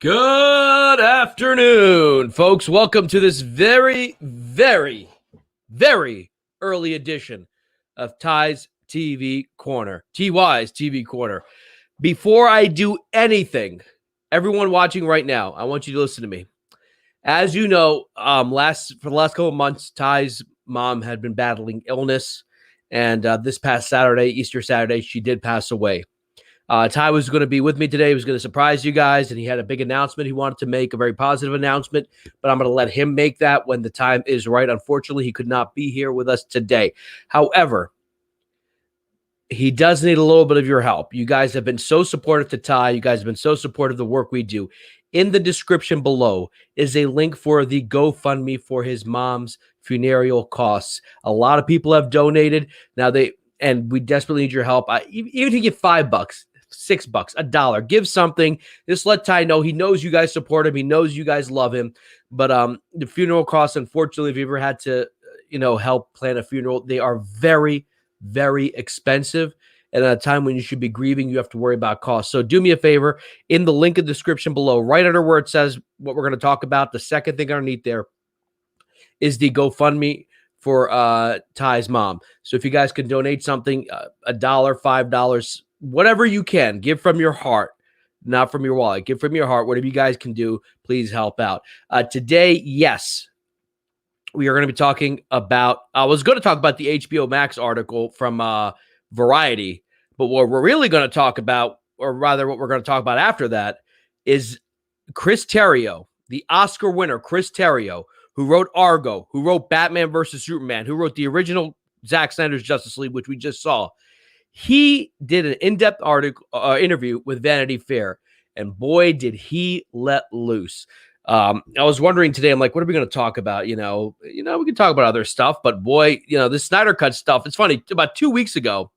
Good afternoon, folks. Welcome to this very early edition of Ty's TV Corner, TY's TV Corner. Before I do anything, everyone watching right now, I want you to listen to me. As you know, for the last couple of months, Ty's mom had been battling illness, and this past Saturday, Easter Saturday, she did pass away. Ty was going to be with me today. He was going to surprise you guys, and he had a big announcement he wanted to make, a very positive announcement, but I'm going to let him make that when the time is right. Unfortunately, he could not be here with us today. However, he does need a little bit of your help. You guys have been so supportive to Ty. You guys have been so supportive of the work we do. In the description below is a link for the GoFundMe for his mom's funeral costs. A lot of people have donated. And we desperately need your help. Even if you give $5, $6, $1, give something. Just let Ty know. He knows you guys support him. He knows you guys love him. But the funeral costs, unfortunately, if you ever had to, help plan a funeral, they are very, very expensive. And at a time when you should be grieving, you have to worry about costs. So do me a favor. In the link in the description below, right under where it says what we're going to talk about, the second thing underneath there is the GoFundMe for Ty's mom. So if you guys can donate something, $1, $5, whatever you can, give from your heart, not from your wallet. Give from your heart. Whatever you guys can do, please help out. Today, yes, we are going to be talking about, I was going to talk about the HBO Max article from Variety, but what we're really going to talk about, or rather what we're going to talk about after that, is Chris Terrio, the Oscar winner, Chris Terrio, who wrote Argo, who wrote Batman versus Superman, who wrote the original Zack Snyder's Justice League, which we just saw. He did an in-depth interview with Vanity Fair, and boy, did he let loose. I was wondering today, I'm like, what are we going to talk about? We can talk about other stuff, but boy, this Snyder Cut stuff, it's funny. About 3 weeks ago,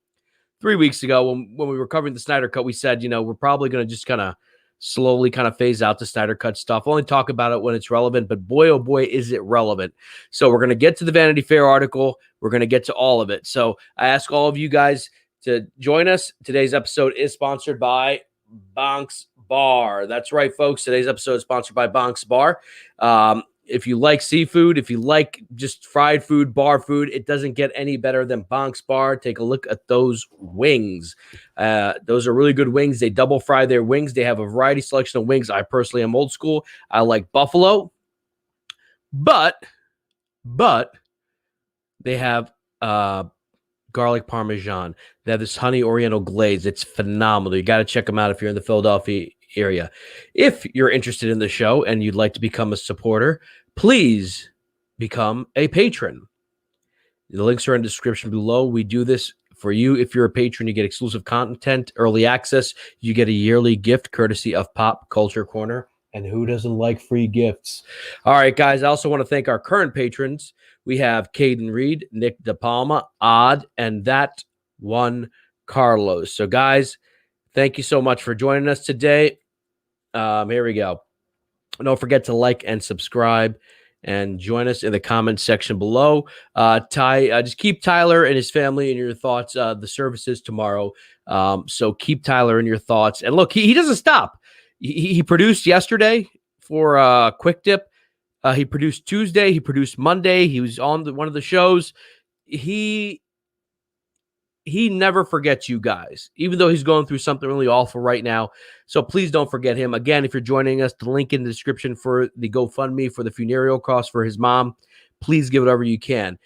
when we were covering the Snyder Cut, we said, we're probably going to just kind of slowly kind of phase out the Snyder Cut stuff. Only talk about it when it's relevant, but boy, oh boy, is it relevant. So we're going to get to the Vanity Fair article. We're going to get to all of it. So I ask all of you guys to join us. Today's episode is sponsored by Bonk's Bar. That's right, folks. Today's episode is sponsored by Bonk's Bar. If you like seafood, if you like just fried food, bar food, it doesn't get any better than Bonk's Bar. Take a look at those wings. Those are really good wings. They double fry their wings. They have a variety selection of wings. I personally am old school. I like buffalo, but they have garlic parmesan. They have this honey oriental glaze. It's phenomenal. You got to check them out if you're in the Philadelphia area. If you're interested in the show and you'd like to become a supporter, please become a patron. The links are in the description below. We do this for you. If you're a patron, you get exclusive content, early access. You get a yearly gift courtesy of Pop Culture Corner. And who doesn't like free gifts? All right, guys. I also want to thank our current patrons. We have Caden Reed, Nick DePalma, Odd, and that one Carlos. So, guys, thank you so much for joining us today. Here we go. Don't forget to like and subscribe and join us in the comments section below. Just keep Tyler and his family in your thoughts. The service is tomorrow. So keep Tyler in your thoughts. And look, he doesn't stop. He produced yesterday for Quick Dip. He produced Tuesday. He produced Monday. He was on one of the shows. He never forgets you guys, even though he's going through something really awful right now. So please don't forget him. Again, if you're joining us, the link in the description for the GoFundMe for the funeral costs for his mom. Please give whatever you can.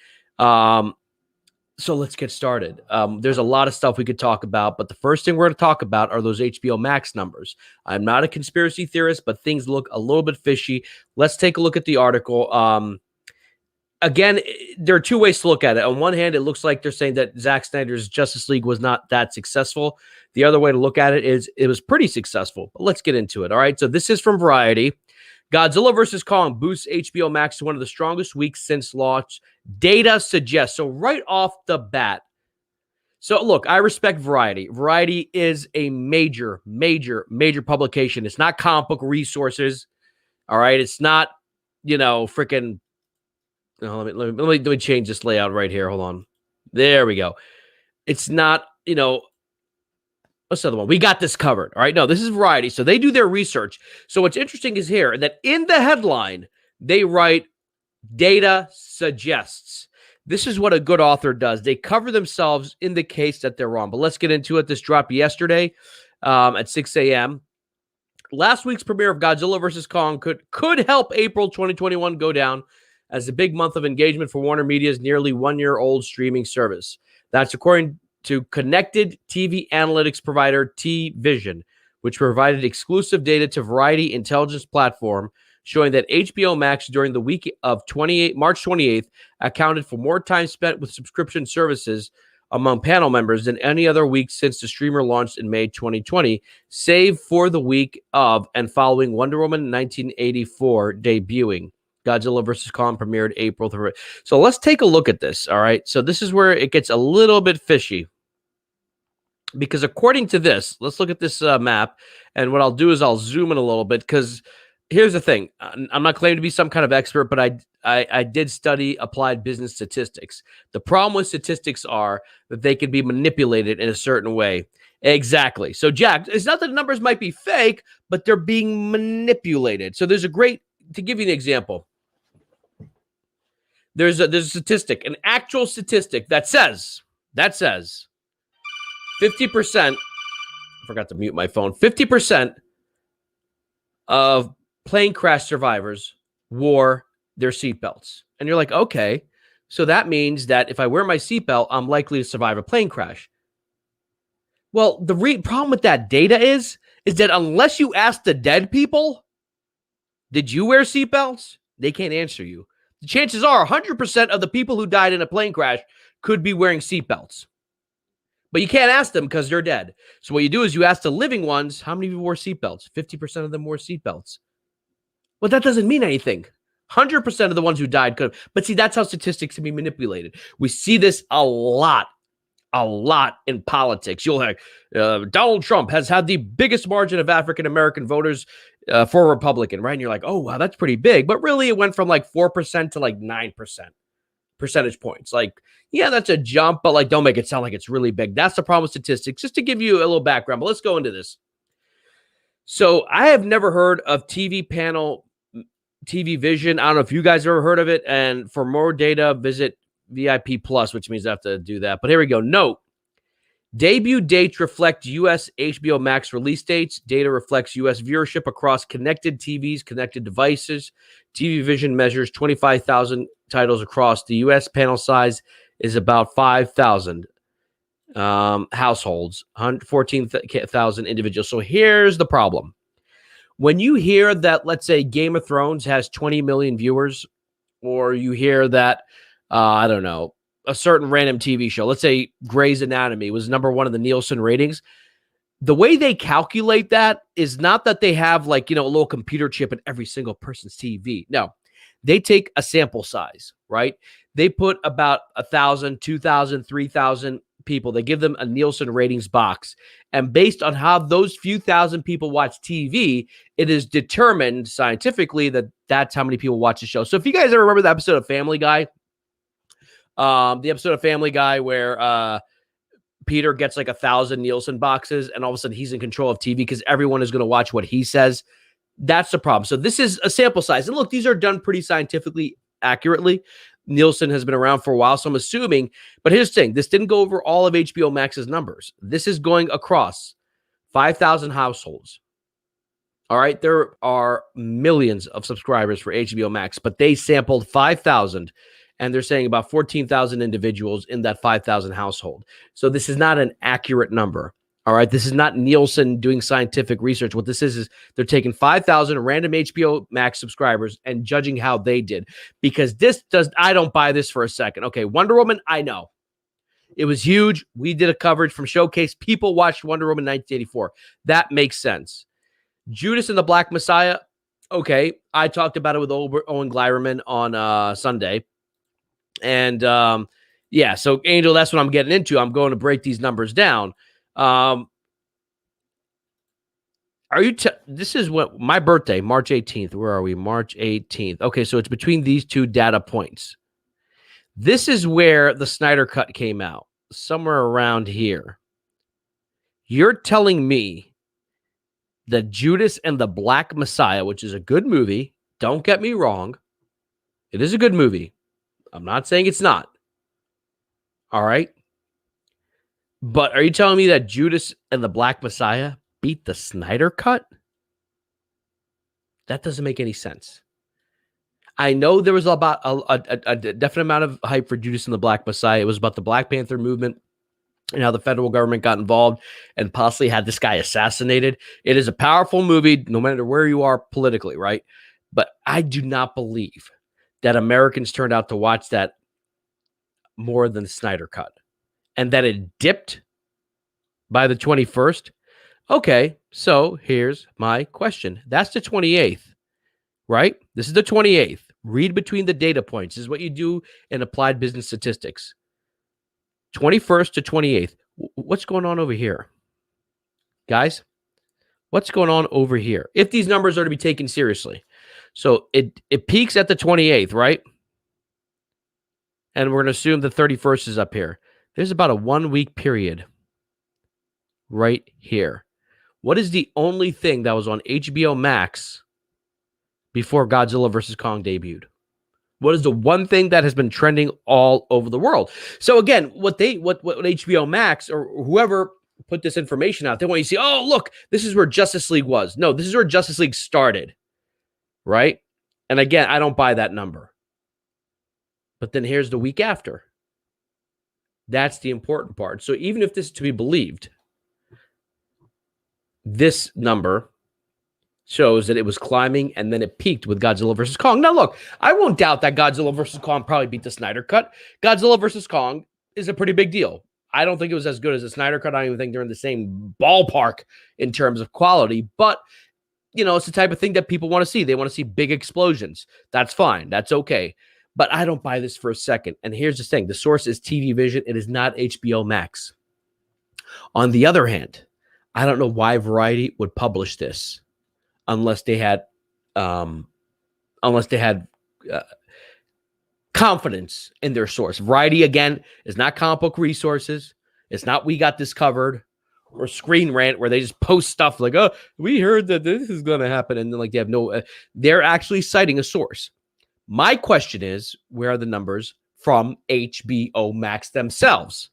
So let's get started. There's a lot of stuff we could talk about, but the first thing we're going to talk about are those HBO Max numbers. I'm not a conspiracy theorist, but things look a little bit fishy. Let's take a look at the article. Again, there are two ways to look at it. On one hand, it looks like they're saying that Zack Snyder's Justice League was not that successful. The other way to look at it is it was pretty successful. But let's get into it. All right. So this is from Variety. Godzilla vs. Kong boosts HBO Max to one of the strongest weeks since launch. Data suggests. So right off the bat. So look, I respect Variety. Variety is a major publication. It's not comic book resources. All right. It's not, freaking. No, let me change this layout right here. Hold on. There we go. It's not, What's the other one? We got this covered. All right. No, this is Variety. So they do their research. So what's interesting is here that in the headline, they write data suggests. This is what a good author does. They cover themselves in the case that they're wrong. But let's get into it. This dropped yesterday at 6 a.m. Last week's premiere of Godzilla vs. Kong could help April 2021 go down as a big month of engagement for Warner Media's nearly one-year-old streaming service. That's according to connected TV analytics provider T-Vision, which provided exclusive data to Variety intelligence platform, showing that HBO Max during the week of March 28th accounted for more time spent with subscription services among panel members than any other week since the streamer launched in May 2020, save for the week of and following Wonder Woman 1984 debuting. Godzilla vs. Kong premiered April 3rd. So let's take a look at this, all right? So this is where it gets a little bit fishy. Because according to this, let's look at this map. And what I'll do is I'll zoom in a little bit because here's the thing. I'm not claiming to be some kind of expert, but I did study applied business statistics. The problem with statistics are that they can be manipulated in a certain way. Exactly. So, Jack, it's not that the numbers might be fake, but they're being manipulated. So there's to give you an example, there's a statistic, an actual statistic that says 50%, I forgot to mute my phone, 50% of plane crash survivors wore their seatbelts. And you're like, okay, so that means that if I wear my seatbelt, I'm likely to survive a plane crash. Well, the problem with that data is that unless you ask the dead people, did you wear seatbelts? They can't answer you. The chances are 100% of the people who died in a plane crash could be wearing seatbelts. But you can't ask them because they're dead. So what you do is you ask the living ones, how many of you wore seatbelts? 50% of them wore seatbelts. Well, that doesn't mean anything. 100% of the ones who died could. But see, that's how statistics can be manipulated. We see this a lot in politics. You'll have Donald Trump has had the biggest margin of African-American voters for a Republican, right? And you're like, oh, wow, that's pretty big. But really, it went from like 4% to like 9% percentage points. Like, yeah, that's a jump, but like, don't make it sound like it's really big. That's the problem with statistics. Just to give you a little background, but let's go into this. So I have never heard of TV Vision. I don't know if you guys have ever heard of it. And for more data, visit VIP Plus, which means I have to do that. But here we go. Note, debut dates reflect U.S. HBO Max release dates. Data reflects U.S. viewership across connected TVs, connected devices. TV Vision measures 25,000 titles across the U.S. Panel size is about 5,000 households, 14,000 individuals. So here's the problem. When you hear that, let's say, Game of Thrones has 20 million viewers, or you hear that, I don't know, a certain random TV show, let's say Grey's Anatomy was number one in the Nielsen ratings, the way they calculate that is not that they have like, a little computer chip in every single person's TV. No, they take a sample size, right? They put about 1,000, 2,000, 3,000 people. They give them a Nielsen ratings box. And based on how those few thousand people watch TV, it is determined scientifically that that's how many people watch the show. So if you guys ever remember the episode of Family Guy, where Peter gets like 1,000 Nielsen boxes and all of a sudden he's in control of TV because everyone is going to watch what he says. That's the problem. So this is a sample size. And look, these are done pretty scientifically accurately. Nielsen has been around for a while, so I'm assuming. But here's the thing. This didn't go over all of HBO Max's numbers. This is going across 5,000 households. All right. There are millions of subscribers for HBO Max, but they sampled 5,000. And they're saying about 14,000 individuals in that 5,000 household. So this is not an accurate number. All right. This is not Nielsen doing scientific research. What this is they're taking 5,000 random HBO Max subscribers and judging how they did. Because I don't buy this for a second. Okay. Wonder Woman, I know. It was huge. We did a coverage from Showcase. People watched Wonder Woman 1984. That makes sense. Judas and the Black Messiah. Okay. I talked about it with Owen Gleiberman on Sunday. And yeah, so Angel, that's what I'm getting into. I'm going to break these numbers down. This is what my birthday, March 18th. Where are we? March 18th. Okay, so it's between these two data points. This is where the Snyder Cut came out, somewhere around here. You're telling me that Judas and the Black Messiah, which is a good movie, don't get me wrong, it is a good movie. I'm not saying it's not. All right. But are you telling me that Judas and the Black Messiah beat the Snyder Cut? That doesn't make any sense. I know there was about a definite amount of hype for Judas and the Black Messiah. It was about the Black Panther movement and how the federal government got involved and possibly had this guy assassinated. It is a powerful movie, no matter where you are politically, right? But I do not believe that Americans turned out to watch that more than the Snyder Cut. And that it dipped by the 21st. Okay, so here's my question. That's the 28th, right? This is the 28th. Read between the data points. This is what you do in applied business statistics. 21st to 28th. What's going on over here? Guys, what's going on over here? If these numbers are to be taken seriously. So it peaks at the 28th, right? And we're going to assume the 31st is up here. There's about a 1 week period right here. What is the only thing that was on HBO Max before Godzilla vs. Kong debuted? What is the one thing that has been trending all over the world? So again, what HBO Max or whoever put this information out, they want you to see, oh, look, this is where Justice League was. No, this is where Justice League started, right? And again, I don't buy that number. But then here's the week after. That's the important part. So even if this is to be believed, this number shows that it was climbing and then it peaked with Godzilla vs. Kong. Now, look, I won't doubt that Godzilla vs. Kong probably beat the Snyder Cut. Godzilla vs. Kong is a pretty big deal. I don't think it was as good as the Snyder Cut. I don't even think they're in the same ballpark in terms of quality. But, you know, it's the type of thing that people want to see. They want to see big explosions. That's fine. That's okay. But I don't buy this for a second. And here's the thing. The source is TV Vision. It is not HBO Max. On the other hand, I don't know why Variety would publish this unless they had confidence in their source. Variety, again, is not comic book resources. It's not We Got This Covered or Screen Rant where they just post stuff like, oh, we heard that this is going to happen. And then like they have no, they're actually citing a source. My question is, where are the numbers from HBO Max themselves?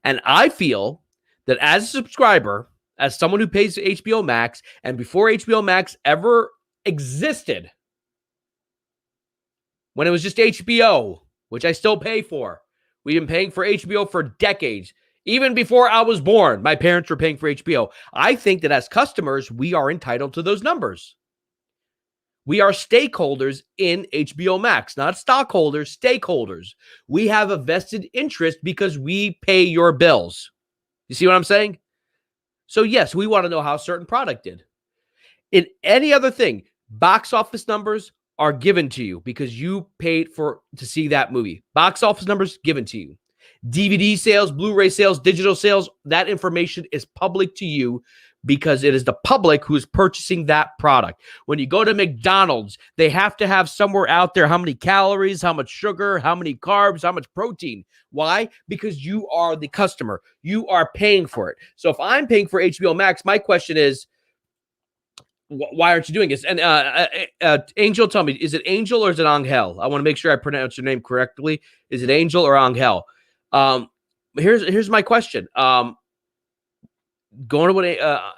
And I feel that as a subscriber, as someone who pays HBO Max, and before HBO Max ever existed, when it was just HBO, which I still pay for, we've been paying for HBO for decades. Even before I was born, my parents were paying for HBO. I think that as customers, we are entitled to those numbers. We are stakeholders in HBO Max, not stockholders, stakeholders. We have a vested interest because we pay your bills. You see what I'm saying? So yes, we want to know how a certain product did. In any other thing, box office numbers are given to you because you paid to see that movie. Box office numbers given to you. DVD sales, Blu-ray sales, digital sales, that information is public to you because it is the public who is purchasing that product. When you go to McDonald's, they have to have somewhere out there how many calories, how much sugar, how many carbs, how much protein. Why? Because you are the customer. You are paying for it. So if I'm paying for HBO Max, my question is, why aren't you doing this? And Angel, tell me, is it Angel or is it Angel? I want to make sure I pronounce your name correctly. Is it Angel or Angel? Here's my question. Going to what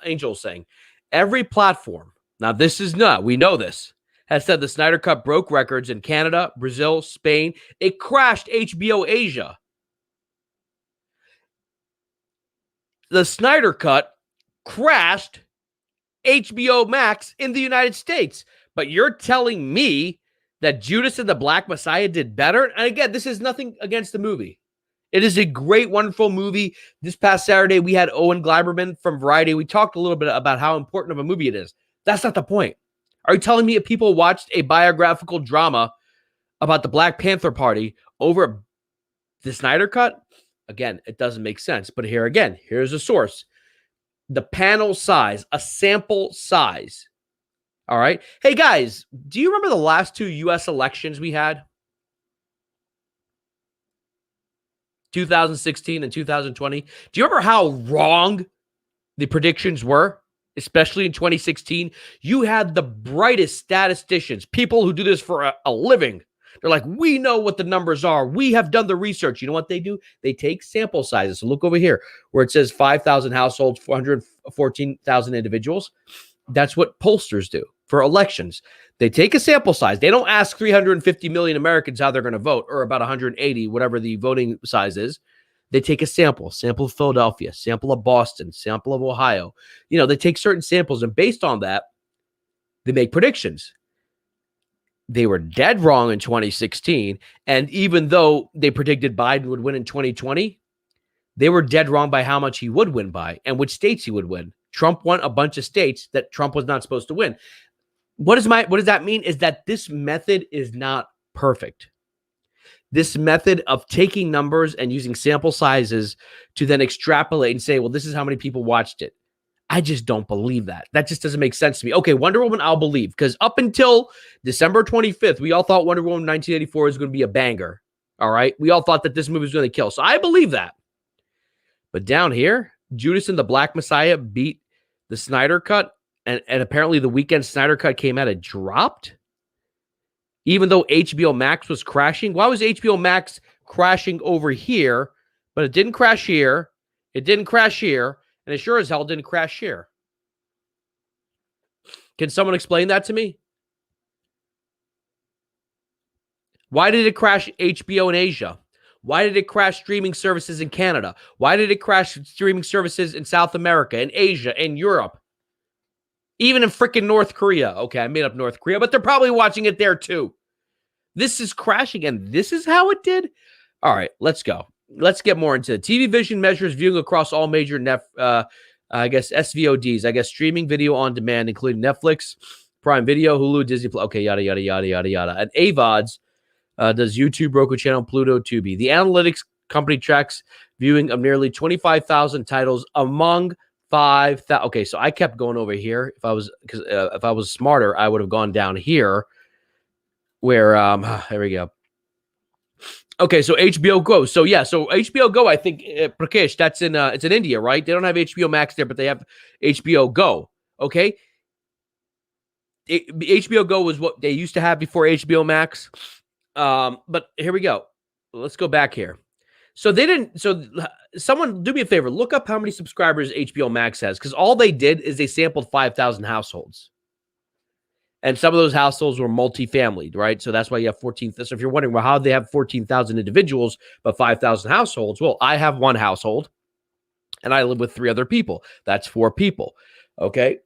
Angel's saying. Every platform, now this is not, we know this, has said the Snyder Cut broke records in Canada, Brazil, Spain. It crashed HBO Asia. The Snyder Cut crashed HBO Max in the United States. But you're telling me that Judas and the Black Messiah did better? And again, this is nothing against the movie. It is a great, wonderful movie. This past Saturday, we had Owen Gleiberman from Variety. We talked a little bit about how important of a movie it is. That's not the point. Are you telling me if people watched a biographical drama about the Black Panther Party over the Snyder Cut? Again, it doesn't make sense. But here's a source. The panel size, a sample size. All right. Hey, guys, do you remember the last two U.S. elections we had? 2016 and 2020. Do you remember how wrong the predictions were, especially in 2016. You had the brightest statisticians, people who do this for a living. They're like, we know what the numbers are. We have done the research. You know what they do? They take sample sizes. So look over here where it says 5,000 households, 414,000 individuals. That's what pollsters do for elections. They take a sample size. They don't ask 350 million Americans how they're going to vote, or about 180, whatever the voting size is. They take a sample of Philadelphia, sample of Boston, sample of Ohio. You know, they take certain samples, and based on that, they make predictions. They were dead wrong in 2016. And even though they predicted Biden would win in 2020, they were dead wrong by how much he would win by and which states he would win. Trump won a bunch of states that Trump was not supposed to win. What does that mean? Is that this method is not perfect. This method of taking numbers and using sample sizes to then extrapolate and say, well, this is how many people watched it. I just don't believe that. That just doesn't make sense to me. Okay, Wonder Woman, I'll believe, because up until December 25th, we all thought Wonder Woman 1984 was going to be a banger. All right? We all thought that this movie was going to kill. So I believe that. But down here, Judas and the Black Messiah beat the Snyder Cut, and apparently the weekend Snyder Cut came out, it dropped. Even though HBO Max was crashing. Why was HBO Max crashing over here, but it didn't crash here? It didn't crash here. And it sure as hell didn't crash here. Can someone explain that to me? Why did it crash HBO in Asia? Why did it crash streaming services in Canada? Why did it crash streaming services in South America, in Asia, in Europe? Even in freaking North Korea. Okay, I made up North Korea, but they're probably watching it there too. This is crashing, and this is how it did? All right, let's go. Let's get more into it. TV Vision measures viewing across all major SVODs, streaming video on demand, including Netflix, Prime Video, Hulu, Disney+, okay, yada, yada, yada, yada, yada. And AVODs does YouTube, Roku Channel, Pluto, Tubi. The analytics company tracks viewing of nearly 25,000 titles among 5,000. Okay, so I kept going over here. If I was smarter, I would have gone down here where, there we go. Okay, so HBO Go. So HBO Go, I think, Prakash, that's it's in India, right? They don't have HBO Max there, but they have HBO Go. Okay, HBO Go was what they used to have before HBO Max. But here we go. Let's go back here. So they didn't. So someone do me a favor, look up how many subscribers HBO Max has, because all they did is they sampled 5,000 households. And some of those households were multifamily, right? So that's why you have 14. So if you're wondering, well, how do they have 14,000 individuals but 5,000 households? Well, I have one household, and I live with 3 other people. That's 4 people. Okay.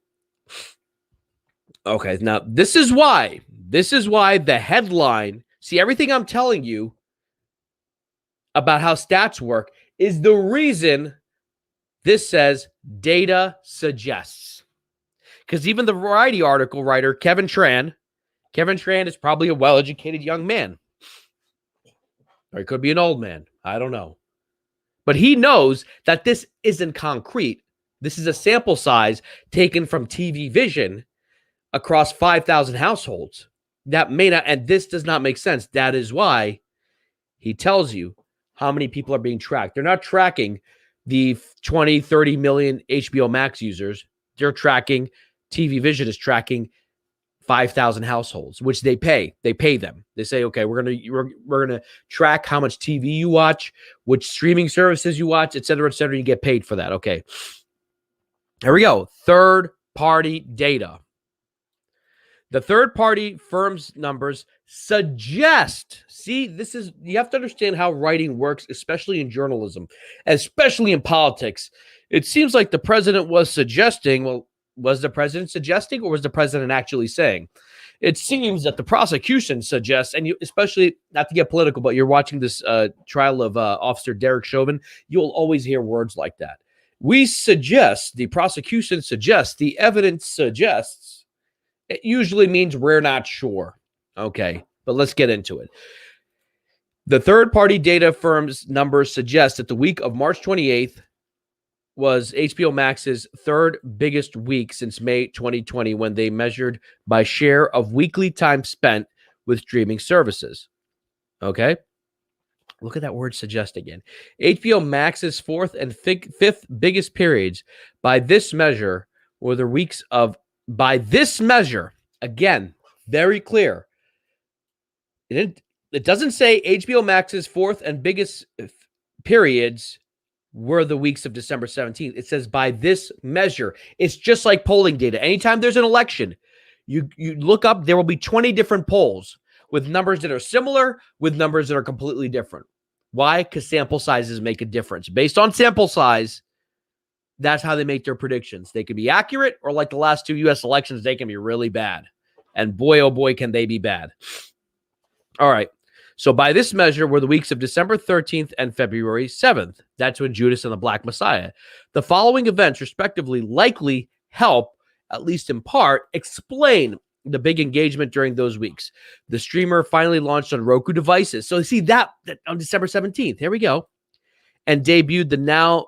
Okay. Now this is why the headline. See, everything I'm telling you about how stats work is the reason this says data suggests. Because even the Variety article writer, Kevin Tran is probably a well-educated young man. Or he could be an old man. I don't know. But he knows that this isn't concrete. This is a sample size taken from TV Vision across 5,000 households. That may not, and this does not make sense. That is why he tells you how many people are being tracked. They're not tracking the 20, 30 million HBO Max users. They're tracking, TV Vision is tracking 5,000 households, which they pay. They pay them. They say, okay, we're gonna track how much TV you watch, which streaming services you watch, et cetera, and you get paid for that. Okay. Here we go. Third-party data. The third-party firm's numbers suggest, see, you have to understand how writing works, especially in journalism, especially in politics. It seems like the president was suggesting, well, was the president suggesting or was the president actually saying? It seems that the prosecution suggests, and you, especially not to get political, but you're watching this trial of Officer Derek Chauvin, you'll always hear words like that. We suggest, the prosecution suggests, the evidence suggests. It usually means we're not sure. Okay, but let's get into it. The third-party data firm's numbers suggest that the week of March 28th was HBO Max's third biggest week since May 2020, when they measured by share of weekly time spent with streaming services. Okay? Look at that word suggest again. HBO Max's fourth and fifth biggest periods By this measure, were the weeks of, by this measure, again, very clear. It doesn't say HBO Max's fourth and biggest periods were the weeks of December 17th. It says by this measure. It's just like polling data. Anytime there's an election, you look up, there will be 20 different polls with numbers that are similar, with numbers that are completely different. Why? Because sample sizes make a difference. Based on sample size, that's how they make their predictions. They can be accurate, or like the last two U.S. elections, they can be really bad. And boy, oh boy, can they be bad. All right. So by this measure were the weeks of December 13th and February 7th. That's when Judas and the Black Messiah. The following events, respectively, likely help, at least in part, explain the big engagement during those weeks. The streamer finally launched on Roku devices. So you see that on December 17th. Here we go. And debuted the now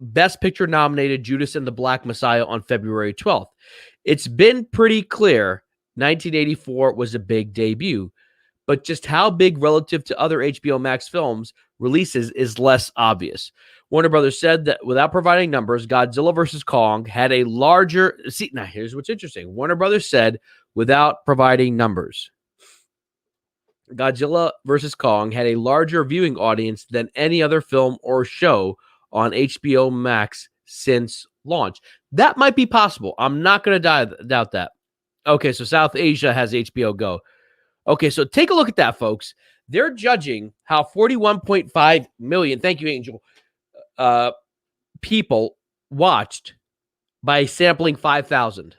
Best Picture nominated Judas and the Black Messiah on February 12th. It's been pretty clear 1984 was a big debut, but just how big relative to other HBO Max films releases is less obvious. Warner Brothers said that without providing numbers, Godzilla vs. Kong had a larger... See, now here's what's interesting. Warner Brothers said without providing numbers, Godzilla vs. Kong had a larger viewing audience than any other film or show on HBO Max since launch. That might be possible. I'm not going to doubt that. Okay, so South Asia has HBO Go. Okay, so take a look at that, folks. They're judging how 41.5 million, thank you, Angel, people watched by sampling 5,000.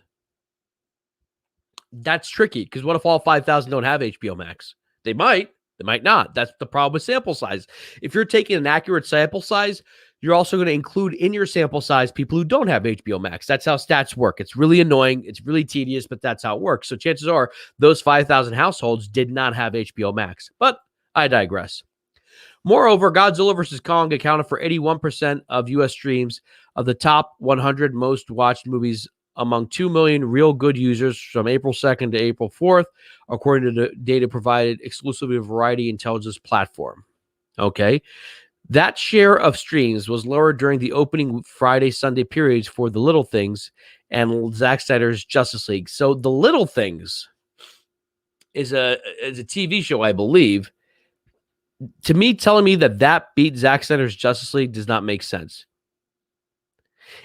That's tricky, because what if all 5,000 don't have HBO Max? They might not. That's the problem with sample size. If you're taking an accurate sample size, you're also going to include in your sample size people who don't have HBO Max. That's how stats work. It's really annoying. It's really tedious, but that's how it works. So chances are those 5,000 households did not have HBO Max. But I digress. Moreover, Godzilla vs. Kong accounted for 81% of U.S. streams of the top 100 most watched movies among 2 million real good users from April 2nd to April 4th, according to the data provided exclusively to Variety Intelligence platform. Okay. That share of streams was lower during the opening Friday-Sunday periods for The Little Things and Zack Snyder's Justice League. So The Little Things is a TV show, I believe. To me, telling me that beat Zack Snyder's Justice League does not make sense.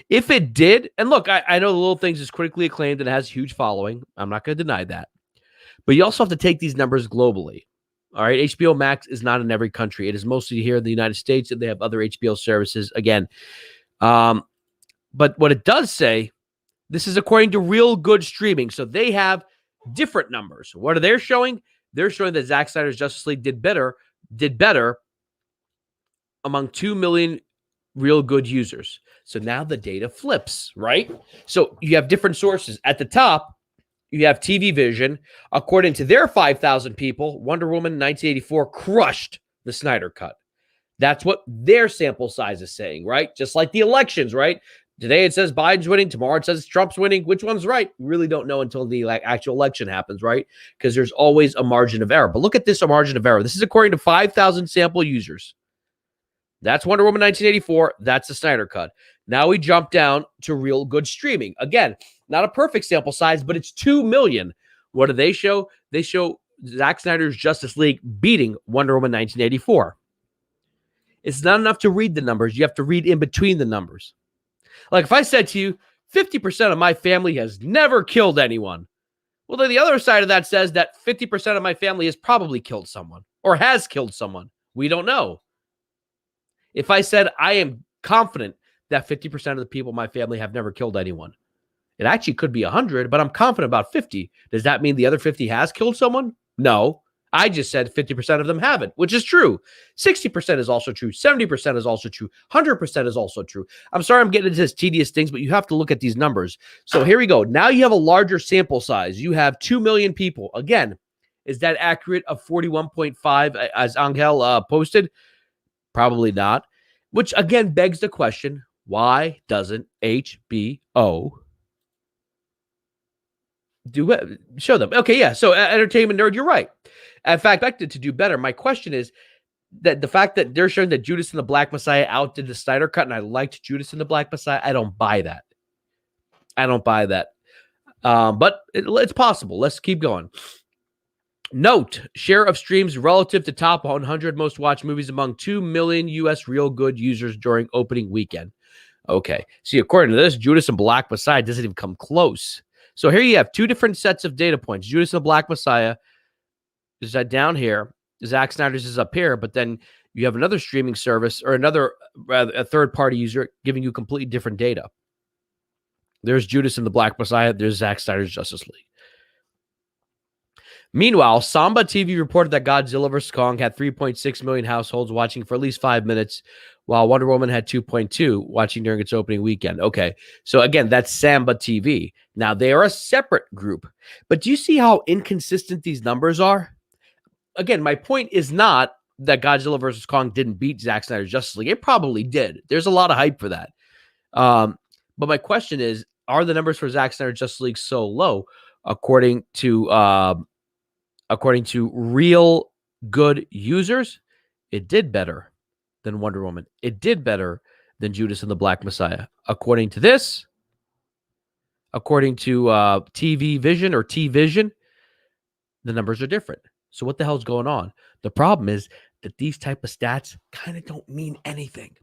If it did, and look, I know The Little Things is critically acclaimed and has a huge following. I'm not going to deny that. But you also have to take these numbers globally. All right, HBO Max is not in every country. It is mostly here in the United States, and they have other HBO services again. But what it does say, this is according to Real Good Streaming. So they have different numbers. What are they showing? They're showing that Zack Snyder's Justice League did better among 2 million real good users. So now the data flips, right? So you have different sources. At the top, you have TV Vision. According to their 5,000 people, Wonder Woman 1984 crushed the Snyder Cut. That's what their sample size is saying, right? Just like the elections, right? Today it says Biden's winning. Tomorrow it says Trump's winning. Which one's right? We really don't know until the actual election happens, right? Because there's always a margin of error. But look at this margin of error. This is according to 5,000 sample users. That's Wonder Woman 1984. That's the Snyder Cut. Now we jump down to Real Good Streaming. Again, not a perfect sample size, but it's 2 million. What do they show? They show Zack Snyder's Justice League beating Wonder Woman 1984. It's not enough to read the numbers. You have to read in between the numbers. Like if I said to you, 50% of my family has never killed anyone. Well, then the other side of that says that 50% of my family has probably killed someone or has killed someone. We don't know. If I said I am confident that 50% of the people in my family have never killed anyone, it actually could be 100, but I'm confident about 50. Does that mean the other 50 has killed someone? No. I just said 50% of them haven't, which is true. 60% is also true. 70% is also true. 100% is also true. I'm sorry I'm getting into this tedious things, but you have to look at these numbers. So here we go. Now you have a larger sample size. You have 2 million people. Again, is that accurate of 41.5 as Angel posted? Probably not. Which again begs the question, why doesn't HBO show them? Okay, yeah. So entertainment nerd, you're right. In fact, expected to do better. My question is, that the fact that they're showing that Judas and the Black Messiah outdid the Snyder Cut, and I liked Judas and the Black Messiah, I don't buy that. I don't buy that. But it's possible. Let's keep going. Note, share of streams relative to top 100 most watched movies among 2 million U.S. real good users during opening weekend. Okay. See, according to this, Judas and Black Messiah doesn't even come close. So here you have two different sets of data points. Judas and the Black Messiah is that down here. Zack Snyder's is up here, but then you have another streaming service or a third-party user giving you completely different data. There's Judas and the Black Messiah. There's Zack Snyder's Justice League. Meanwhile, Samba TV reported that Godzilla vs. Kong had 3.6 million households watching for at least 5 minutes, while Wonder Woman had 2.2 watching during its opening weekend. Okay, so again, that's Samba TV. Now, they are a separate group. But do you see how inconsistent these numbers are? Again, my point is not that Godzilla vs. Kong didn't beat Zack Snyder's Justice League. It probably did. There's a lot of hype for that. But my question is, are the numbers for Zack Snyder's Justice League so low according to real good users? It did better than Wonder Woman. It did better than Judas and the Black Messiah. According to this, according to TV Vision or T-Vision, the numbers are different. So what the hell's going on? The problem is that these type of stats kind of don't mean anything.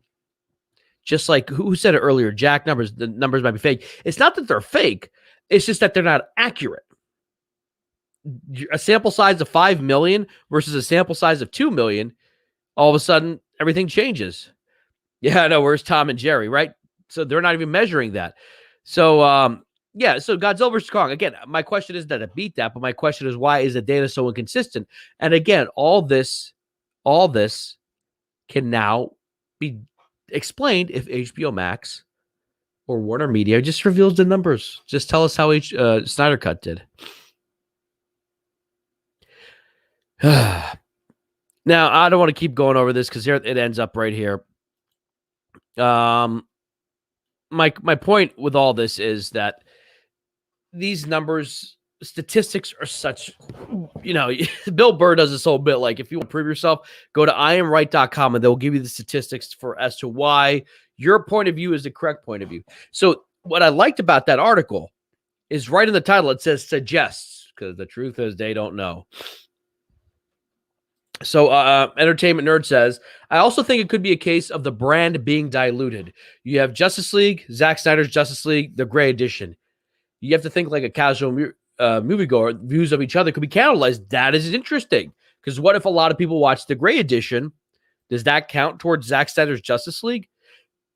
Just like who said it earlier, Jack, the numbers might be fake. It's not that they're fake. It's just that they're not accurate. A sample size of 5 million versus a sample size of 2 million, all of a sudden, everything changes. Yeah, I know. Where's Tom and Jerry, right? So they're not even measuring that. So, so Godzilla vs. Kong. Again, my question is that it beat that, but my question is, why is the data so inconsistent? And again, all this can now be explained if HBO Max or Warner Media just reveals the numbers. Just tell us how Snyder Cut did. Now, I don't want to keep going over this because here it ends up right here. My point with all this is that these numbers, statistics are such, Bill Burr does this whole bit. Like, if you want to prove yourself, go to IamRight.com and they'll give you the statistics as to why your point of view is the correct point of view. So what I liked about that article is right in the title, it says suggests, because the truth is they don't know. So Entertainment Nerd says, I also think it could be a case of the brand being diluted. You have Justice League, Zack Snyder's Justice League, the Gray Edition. You have to think like a casual moviegoer. Views of each other could be cannibalized. That is interesting. Because what if a lot of people watch the Gray Edition? Does that count towards Zack Snyder's Justice League?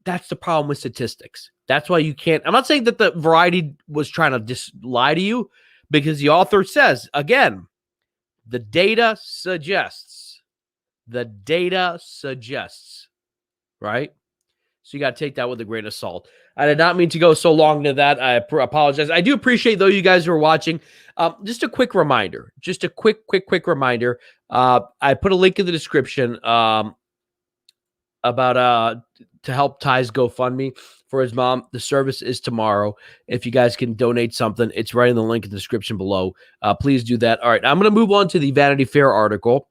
That's the problem with statistics. That's why you can't. I'm not saying that the Variety was trying to just lie to you, because the author says, again, the data suggests, right? So you got to take that with a grain of salt. I did not mean to go so long into that. I apologize. I do appreciate, though, you guys who are watching. Just a quick reminder. I put a link in the description about to help Ty's GoFundMe for his mom. The service is tomorrow. If you guys can donate something, it's right in the link in the description below. Please do that. All right, I'm going to move on to the Vanity Fair article.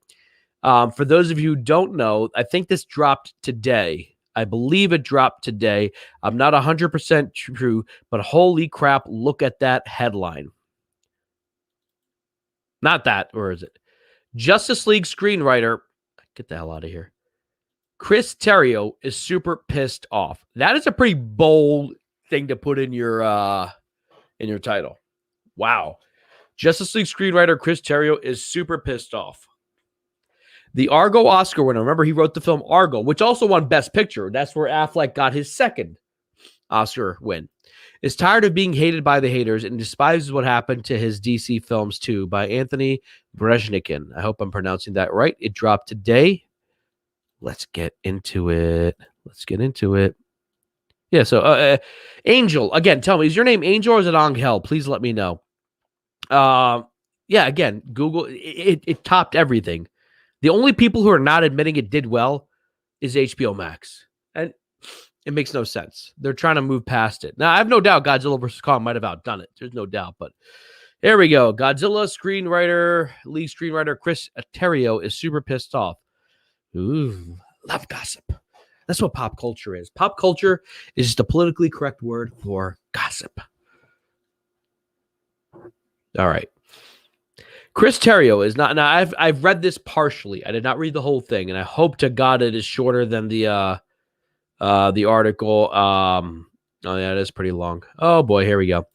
For those of you who don't know, I think this dropped today. I believe it dropped today. I'm not 100% true, but holy crap, look at that headline. Not that, or is it? Justice League screenwriter, get the hell out of here, Chris Terrio is super pissed off. That is a pretty bold thing to put in your title. Wow. Justice League screenwriter Chris Terrio is super pissed off. The Argo Oscar winner, remember he wrote the film Argo, which also won Best Picture. That's where Affleck got his second Oscar win. Is tired of being hated by the haters and despises what happened to his DC films too, by Anthony Brezhnikin. I hope I'm pronouncing that right. It dropped today. Let's get into it. Yeah, so Angel, again, tell me, is your name Angel or is it Angel? Please let me know. Again, Google, it topped everything. The only people who are not admitting it did well is HBO Max. And it makes no sense. They're trying to move past it. Now, I have no doubt Godzilla vs. Kong might have outdone it. There's no doubt. But here we go. Godzilla lead screenwriter Chris Terrio is super pissed off. Ooh, love gossip. That's what pop culture is. Pop culture is just a politically correct word for gossip. All right. Chris Terrio is not. Now I've read this partially. I did not read the whole thing, and I hope to God it is shorter than the article. Oh yeah, it is pretty long. Oh boy, here we go.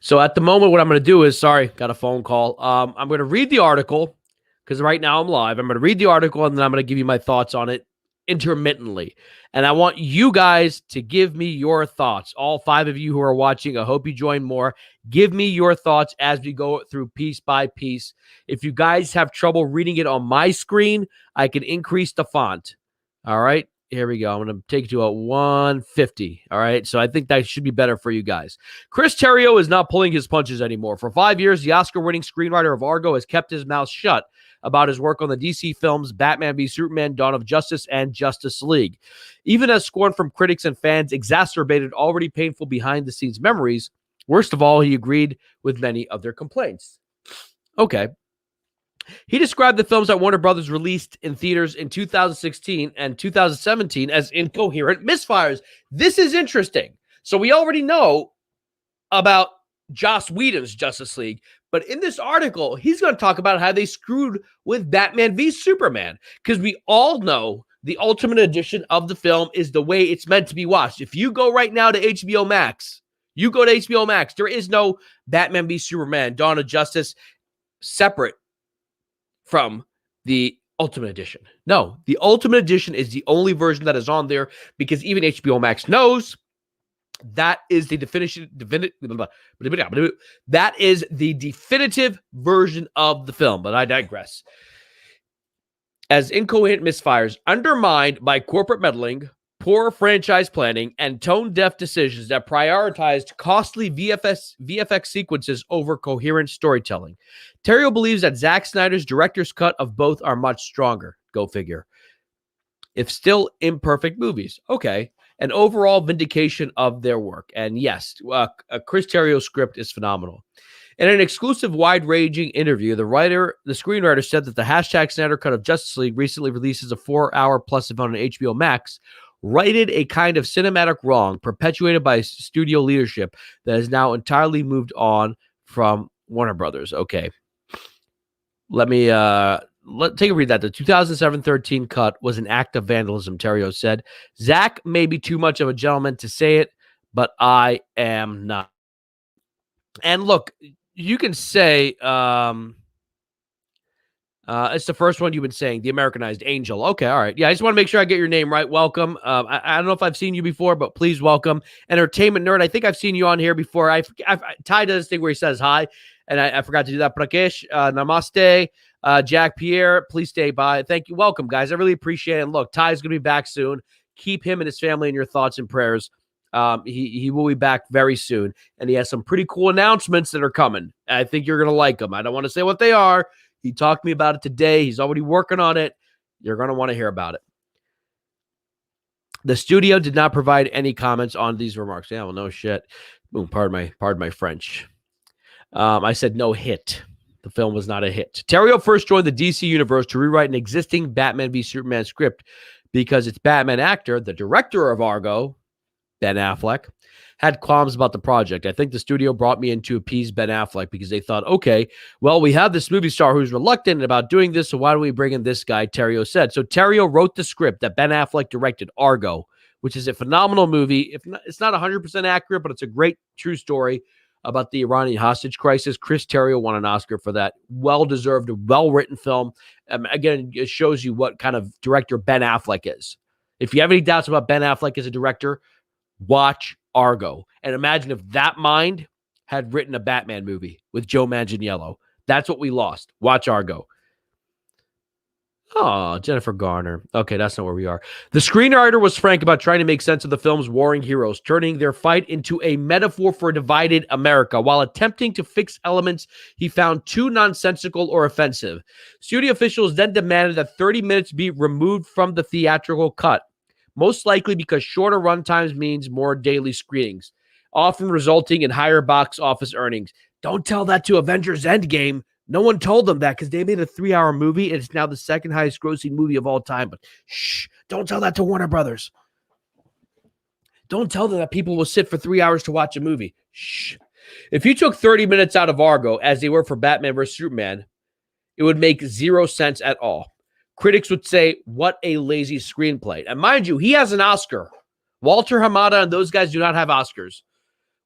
So at the moment, what I'm going to do is, sorry, got a phone call. I'm going to read the article because right now I'm live. I'm going to read the article and then I'm going to give you my thoughts on it intermittently. And I want you guys to give me your thoughts. All 5 of you who are watching, I hope you join more. Give me your thoughts as we go through piece by piece. If you guys have trouble reading it on my screen, I can increase the font. All right. Here we go. I'm going to take you to a 150. All right. So I think that should be better for you guys. Chris Terrio is not pulling his punches anymore. For 5 years, the Oscar-winning screenwriter of Argo has kept his mouth shut about his work on the DC films Batman v Superman, Dawn of Justice, and Justice League. Even as scorn from critics and fans exacerbated already painful behind-the-scenes memories, worst of all, he agreed with many of their complaints. Okay. He described the films that Warner Brothers released in theaters in 2016 and 2017 as incoherent misfires. This is interesting. So we already know about Joss Whedon's Justice League, but in this article, he's going to talk about how they screwed with Batman v Superman, because we all know the Ultimate Edition of the film is the way it's meant to be watched. If you go right now to HBO Max, there is no Batman v Superman, Dawn of Justice separate from the Ultimate Edition. No, the Ultimate Edition is the only version that is on there, because even HBO Max knows that is the definitive version of the film. But I digress. As incoherent misfires undermined by corporate meddling, poor franchise planning, and tone-deaf decisions that prioritized costly VFX sequences over coherent storytelling. Terrio believes that Zack Snyder's director's cut of both are much stronger. Go figure. If still imperfect movies. Okay. An overall vindication of their work. And yes, Chris Terrio's script is phenomenal. In an exclusive wide-ranging interview, the screenwriter said that the hashtag Snyder Cut of Justice League, recently released as a 4-hour plus event on HBO Max, righted a kind of cinematic wrong perpetuated by studio leadership that has now entirely moved on from Warner Brothers. Okay. Let me take a read that. The 2007-13 cut was an act of vandalism, Terrio said. Zach may be too much of a gentleman to say it, but I am not. And look, you can say it's the first one you've been saying, the Americanized Angel. Okay, all right. Yeah, I just want to make sure I get your name right. Welcome. I don't know if I've seen you before, but please welcome. Entertainment Nerd, I think I've seen you on here before. Ty does this thing where he says hi, and I forgot to do that. Prakesh, namaste. Jack Pierre, please stay by. Thank you. Welcome, guys. I really appreciate it. And look, Ty's going to be back soon. Keep him and his family in your thoughts and prayers. He will be back very soon, and he has some pretty cool announcements that are coming. I think you're going to like them. I don't want to say what they are. He talked to me about it today. He's already working on it. You're going to want to hear about it. The studio did not provide any comments on these remarks. Yeah, well, no shit. Boom, pardon my French. I said no hit. The film was not a hit. Terrio first joined the DC universe to rewrite an existing Batman v Superman script because its Batman actor, the director of Argo, Ben Affleck, had qualms about the project. I think the studio brought me in to appease Ben Affleck because they thought, okay, well, we have this movie star who's reluctant about doing this, so why don't we bring in this guy, Terrio said. So Terrio wrote the script that Ben Affleck directed, Argo, which is a phenomenal movie. It's not 100% accurate, but it's a great true story about the Iranian hostage crisis. Chris Terrio won an Oscar for that. Well-deserved, well-written film. Again, it shows you what kind of director Ben Affleck is. If you have any doubts about Ben Affleck as a director, watch Argo. And imagine if that mind had written a Batman movie with Joe Manganiello. That's what we lost. Watch Argo. Oh, Jennifer Garner. Okay, that's not where we are. The screenwriter was frank about trying to make sense of the film's warring heroes, turning their fight into a metaphor for divided America, while attempting to fix elements he found too nonsensical or offensive. Studio officials then demanded that 30 minutes be removed from the theatrical cut, most likely because shorter runtimes means more daily screenings, often resulting in higher box office earnings. Don't tell that to Avengers Endgame. No one told them that because they made a 3-hour movie and it's now the second highest grossing movie of all time. But shh, don't tell that to Warner Brothers. Don't tell them that people will sit for 3 hours to watch a movie. Shh. If you took 30 minutes out of Argo, as they were for Batman vs. Superman, it would make 0 sense at all. Critics would say, what a lazy screenplay. And mind you, he has an Oscar. Walter Hamada and those guys do not have Oscars.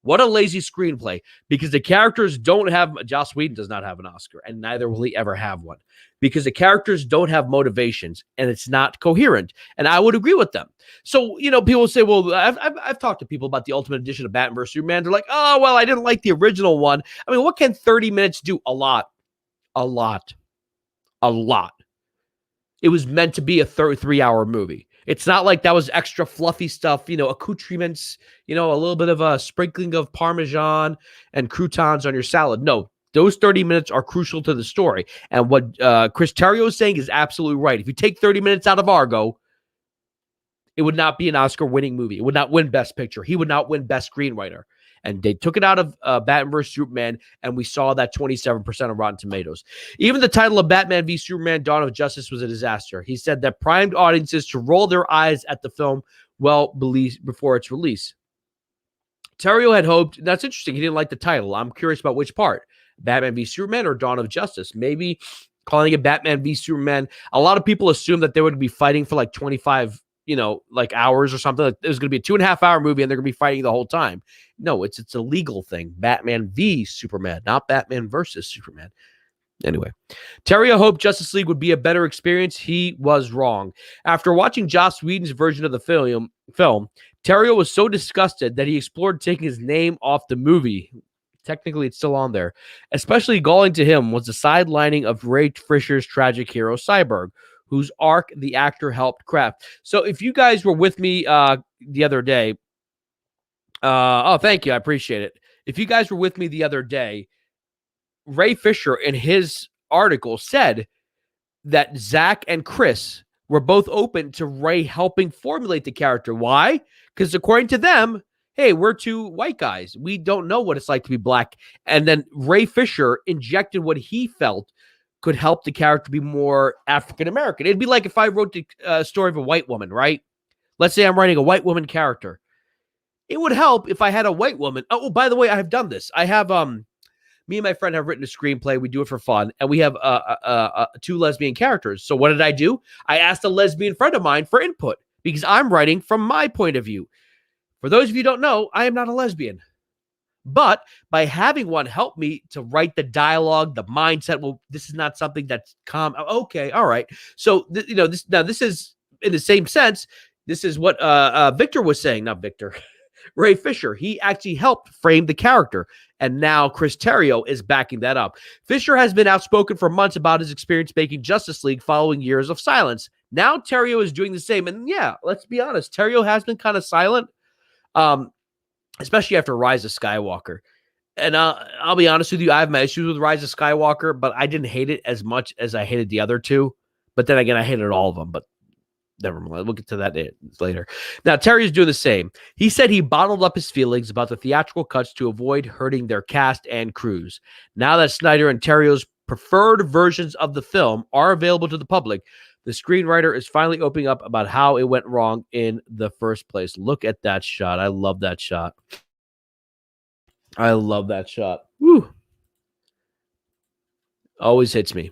What a lazy screenplay. Because the characters don't have, Joss Whedon does not have an Oscar, and neither will he ever have one. Because the characters don't have motivations, and it's not coherent. And I would agree with them. So, people say, well, I've talked to people about the Ultimate Edition of Batman vs. Superman. They're like, oh, well, I didn't like the original one. I mean, what can 30 minutes do? A lot. A lot. A lot. It was meant to be a 3-hour movie. It's not like that was extra fluffy stuff, accoutrements, a little bit of a sprinkling of Parmesan and croutons on your salad. No, those 30 minutes are crucial to the story. And what Chris Terrio is saying is absolutely right. If you take 30 minutes out of Argo, it would not be an Oscar-winning movie. It would not win Best Picture. He would not win Best Screenwriter. And they took it out of Batman vs. Superman, and we saw that 27% of Rotten Tomatoes. Even the title of Batman v Superman: Dawn of Justice was a disaster. He said that primed audiences to roll their eyes at the film before its release. Terrio had hoped, that's interesting, he didn't like the title. I'm curious about which part, Batman v Superman or Dawn of Justice. Maybe calling it Batman v Superman. A lot of people assume that they would be fighting for like 25 hours or something. It was going to be a 2.5-hour movie and they're going to be fighting the whole time. No, it's a legal thing. Batman v Superman, not Batman versus Superman. Anyway, Terrio hoped Justice League would be a better experience. He was wrong. After watching Joss Whedon's version of the film, Terrio was so disgusted that he explored taking his name off the movie. Technically, it's still on there. Especially galling to him was the sidelining of Ray Fisher's tragic hero, Cyborg, whose arc the actor helped craft. So if you guys were with me the other day, thank you. I appreciate it. If you guys were with me the other day, Ray Fisher in his article said that Zach and Chris were both open to Ray helping formulate the character. Why? Because according to them, hey, we're two white guys. We don't know what it's like to be black. And then Ray Fisher injected what he felt could help the character be more African-American. It'd be like if I wrote the story of a white woman, right? Let's say I'm writing a white woman character. It would help if I had a white woman. Oh, by the way, I have done this. I have, me and my friend have written a screenplay. We do it for fun. And we have 2 lesbian characters. So what did I do? I asked a lesbian friend of mine for input because I'm writing from my point of view. For those of you who don't know, I am not a lesbian. But by having one help me to write the dialogue, the mindset, well, this is not something that's common. Okay, all right. So, this is in the same sense. This is what Victor was saying, not Victor. Ray Fisher. He actually helped frame the character. And now Chris Terrio is backing that up. Fisher has been outspoken for months about his experience making Justice League following years of silence. Now Terrio is doing the same. And yeah, let's be honest. Terrio has been kind of silent. Especially after Rise of Skywalker. And I'll be honest with you, I have my issues with Rise of Skywalker, but I didn't hate it as much as I hated the other two. But then again, I hated all of them, but never mind. We'll get to that later. Now, Terry's doing the same. He said he bottled up his feelings about the theatrical cuts to avoid hurting their cast and crews. Now that Snyder and Terrio's preferred versions of the film are available to the public, the screenwriter is finally opening up about how it went wrong in the first place. Look at that shot. I love that shot. I love that shot. Woo. Always hits me.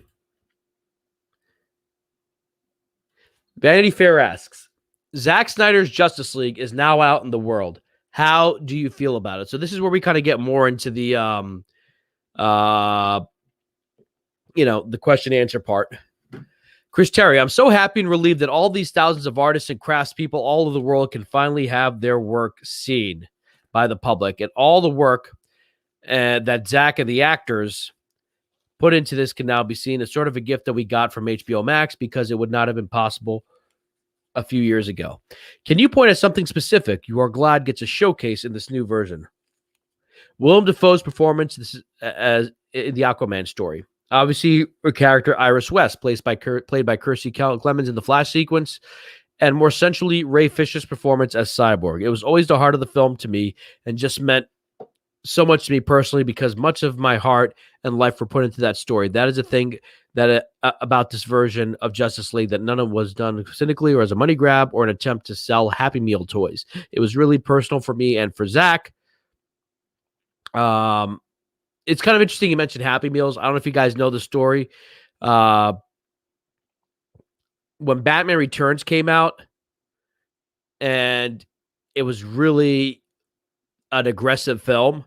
Vanity Fair asks, Zack Snyder's Justice League is now out in the world. How do you feel about it? So this is where we kind of get more into the the question answer part. Chris Terry, I'm so happy and relieved that all these thousands of artists and craftspeople all over the world can finally have their work seen by the public. And all the work that Zach and the actors put into this can now be seen. It's sort of a gift that we got from HBO Max because it would not have been possible a few years ago. Can you point at something specific you are glad gets a showcase in this new version? Willem Dafoe's performance as in the Aquaman story. Obviously, her character Iris West, played by Kirstie Clemens in the Flash sequence, and more centrally, Ray Fisher's performance as Cyborg. It was always the heart of the film to me, and just meant so much to me personally because much of my heart and life were put into that story. That is a thing that about this version of Justice League, that none of it was done cynically or as a money grab or an attempt to sell Happy Meal toys. It was really personal for me and for Zach. It's kind of interesting you mentioned Happy Meals. I don't know if you guys know the story. When Batman Returns came out, and it was really an aggressive film,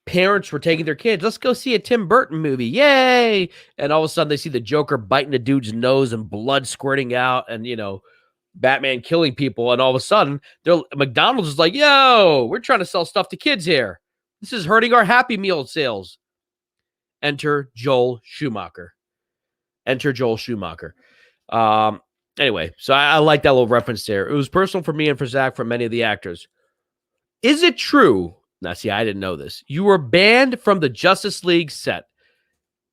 parents were taking their kids, let's go see a Tim Burton movie. Yay! And all of a sudden they see the Joker biting a dude's nose and blood squirting out and, Batman killing people. And all of a sudden McDonald's is like, yo, we're trying to sell stuff to kids here. This is hurting our Happy Meal sales. Enter Joel Schumacher. Anyway, so I like that little reference there. It was personal for me and for Zach, for many of the actors. Is it true? Now, see, I didn't know this. You were banned from the Justice League set.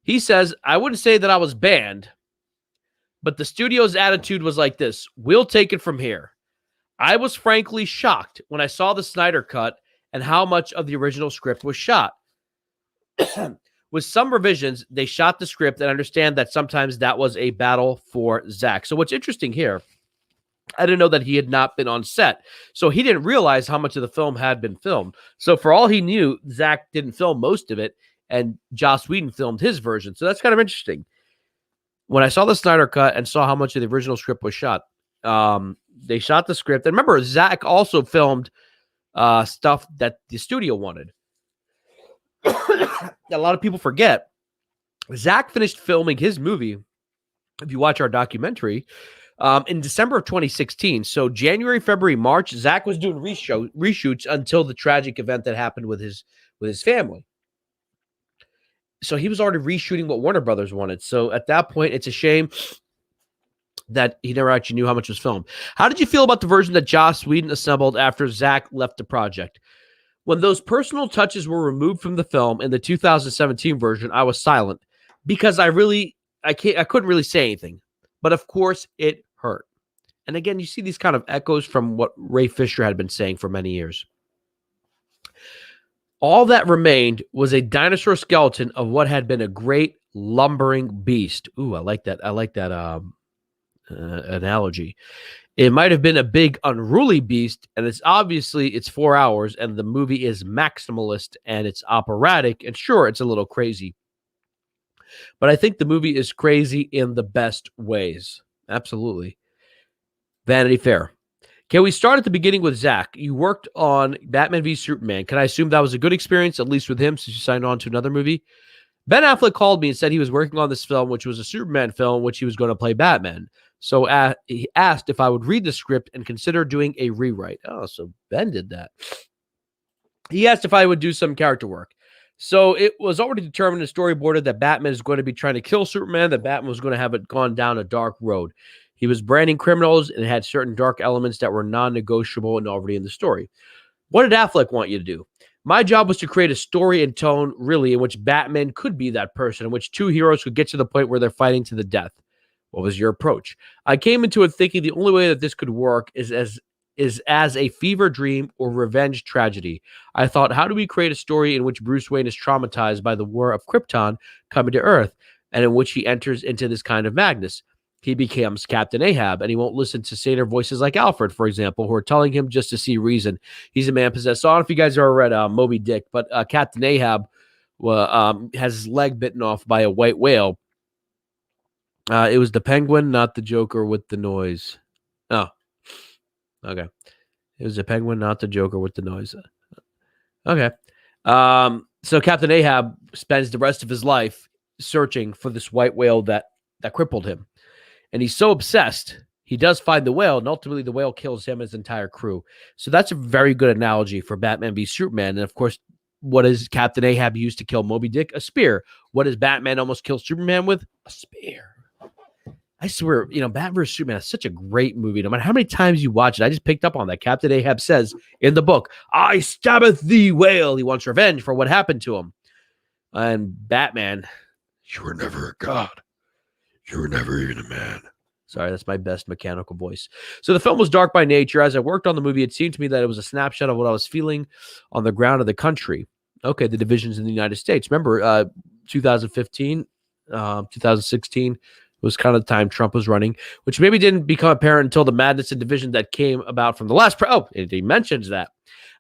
He says, I wouldn't say that I was banned, but the studio's attitude was like this: we'll take it from here. I was frankly shocked when I saw the Snyder Cut and how much of the original script was shot. With some revisions, they shot the script, and understand that sometimes that was a battle for Zach. So what's interesting here, I didn't know that he had not been on set. So he didn't realize how much of the film had been filmed. So for all he knew, Zach didn't film most of it, and Joss Whedon filmed his version. So that's kind of interesting. When I saw the Snyder Cut and saw how much of the original script was shot, they shot the script. And remember, Zach also filmed stuff that the studio wanted. A lot of people forget, Zach finished filming his movie, if you watch our documentary, in December of 2016. So January, February, March, Zach was doing reshoots until the tragic event that happened with his family. So he was already reshooting what Warner Brothers wanted. So at that point, it's a shame that he never actually knew how much was filmed. How did you feel about the version that Joss Whedon assembled after Zach left the project? When those personal touches were removed from the film in the 2017 version, I was silent because I couldn't really say anything. But of course, it hurt. And again, you see these kind of echoes from what Ray Fisher had been saying for many years. All that remained was a dinosaur skeleton of what had been a great lumbering beast. Ooh, I like that. I like that analogy. It might have been a big unruly beast, and it's 4 hours, and the movie is maximalist and it's operatic, and sure, it's a little crazy. But I think the movie is crazy in the best ways. Absolutely. Vanity Fair. Can we start at the beginning with Zach? You worked on Batman v Superman. Can I assume that was a good experience, at least with him, since you signed on to another movie? Ben Affleck called me and said he was working on this film, which was a Superman film, which he was going to play Batman. So he asked if I would read the script and consider doing a rewrite. Oh, so Ben did that. He asked if I would do some character work. So it was already determined and storyboarded that Batman is going to be trying to kill Superman, that Batman was going to have it gone down a dark road. He was branding criminals and had certain dark elements that were non-negotiable and already in the story. What did Affleck want you to do? My job was to create a story and tone, really, in which Batman could be that person, in which two heroes could get to the point where they're fighting to the death. What was your approach? I came into it thinking the only way that this could work is as a fever dream or revenge tragedy. I thought, how do we create a story in which Bruce Wayne is traumatized by the war of Krypton coming to Earth, and in which he enters into this kind of madness? He becomes Captain Ahab, and he won't listen to saner voices like Alfred, for example, who are telling him just to see reason. He's a man possessed. So I don't know if you guys ever read Moby Dick, but Captain Ahab has his leg bitten off by a white whale. It was the penguin, not the Joker with the noise. Oh, okay. It was the penguin, not the Joker with the noise. Okay. So Captain Ahab spends the rest of his life searching for this white whale that crippled him. And he's so obsessed, he does find the whale, and ultimately the whale kills him and his entire crew. So that's a very good analogy for Batman v Superman. And of course, what does Captain Ahab use to kill Moby Dick? A spear. What does Batman almost kill Superman with? A spear. I swear, Batman vs. Superman is such a great movie. No matter how many times you watch it, I just picked up on that. Captain Ahab says in the book, I stabbeth thee whale. He wants revenge for what happened to him. And Batman, you were never a god. You were never even a man. Sorry, that's my best mechanical voice. So the film was dark by nature. As I worked on the movie, it seemed to me that it was a snapshot of what I was feeling on the ground of the country. Okay, the divisions in the United States. Remember, 2015, 2016 was kind of the time Trump was running, which maybe didn't become apparent until the madness and division that came about from the last. He mentions that.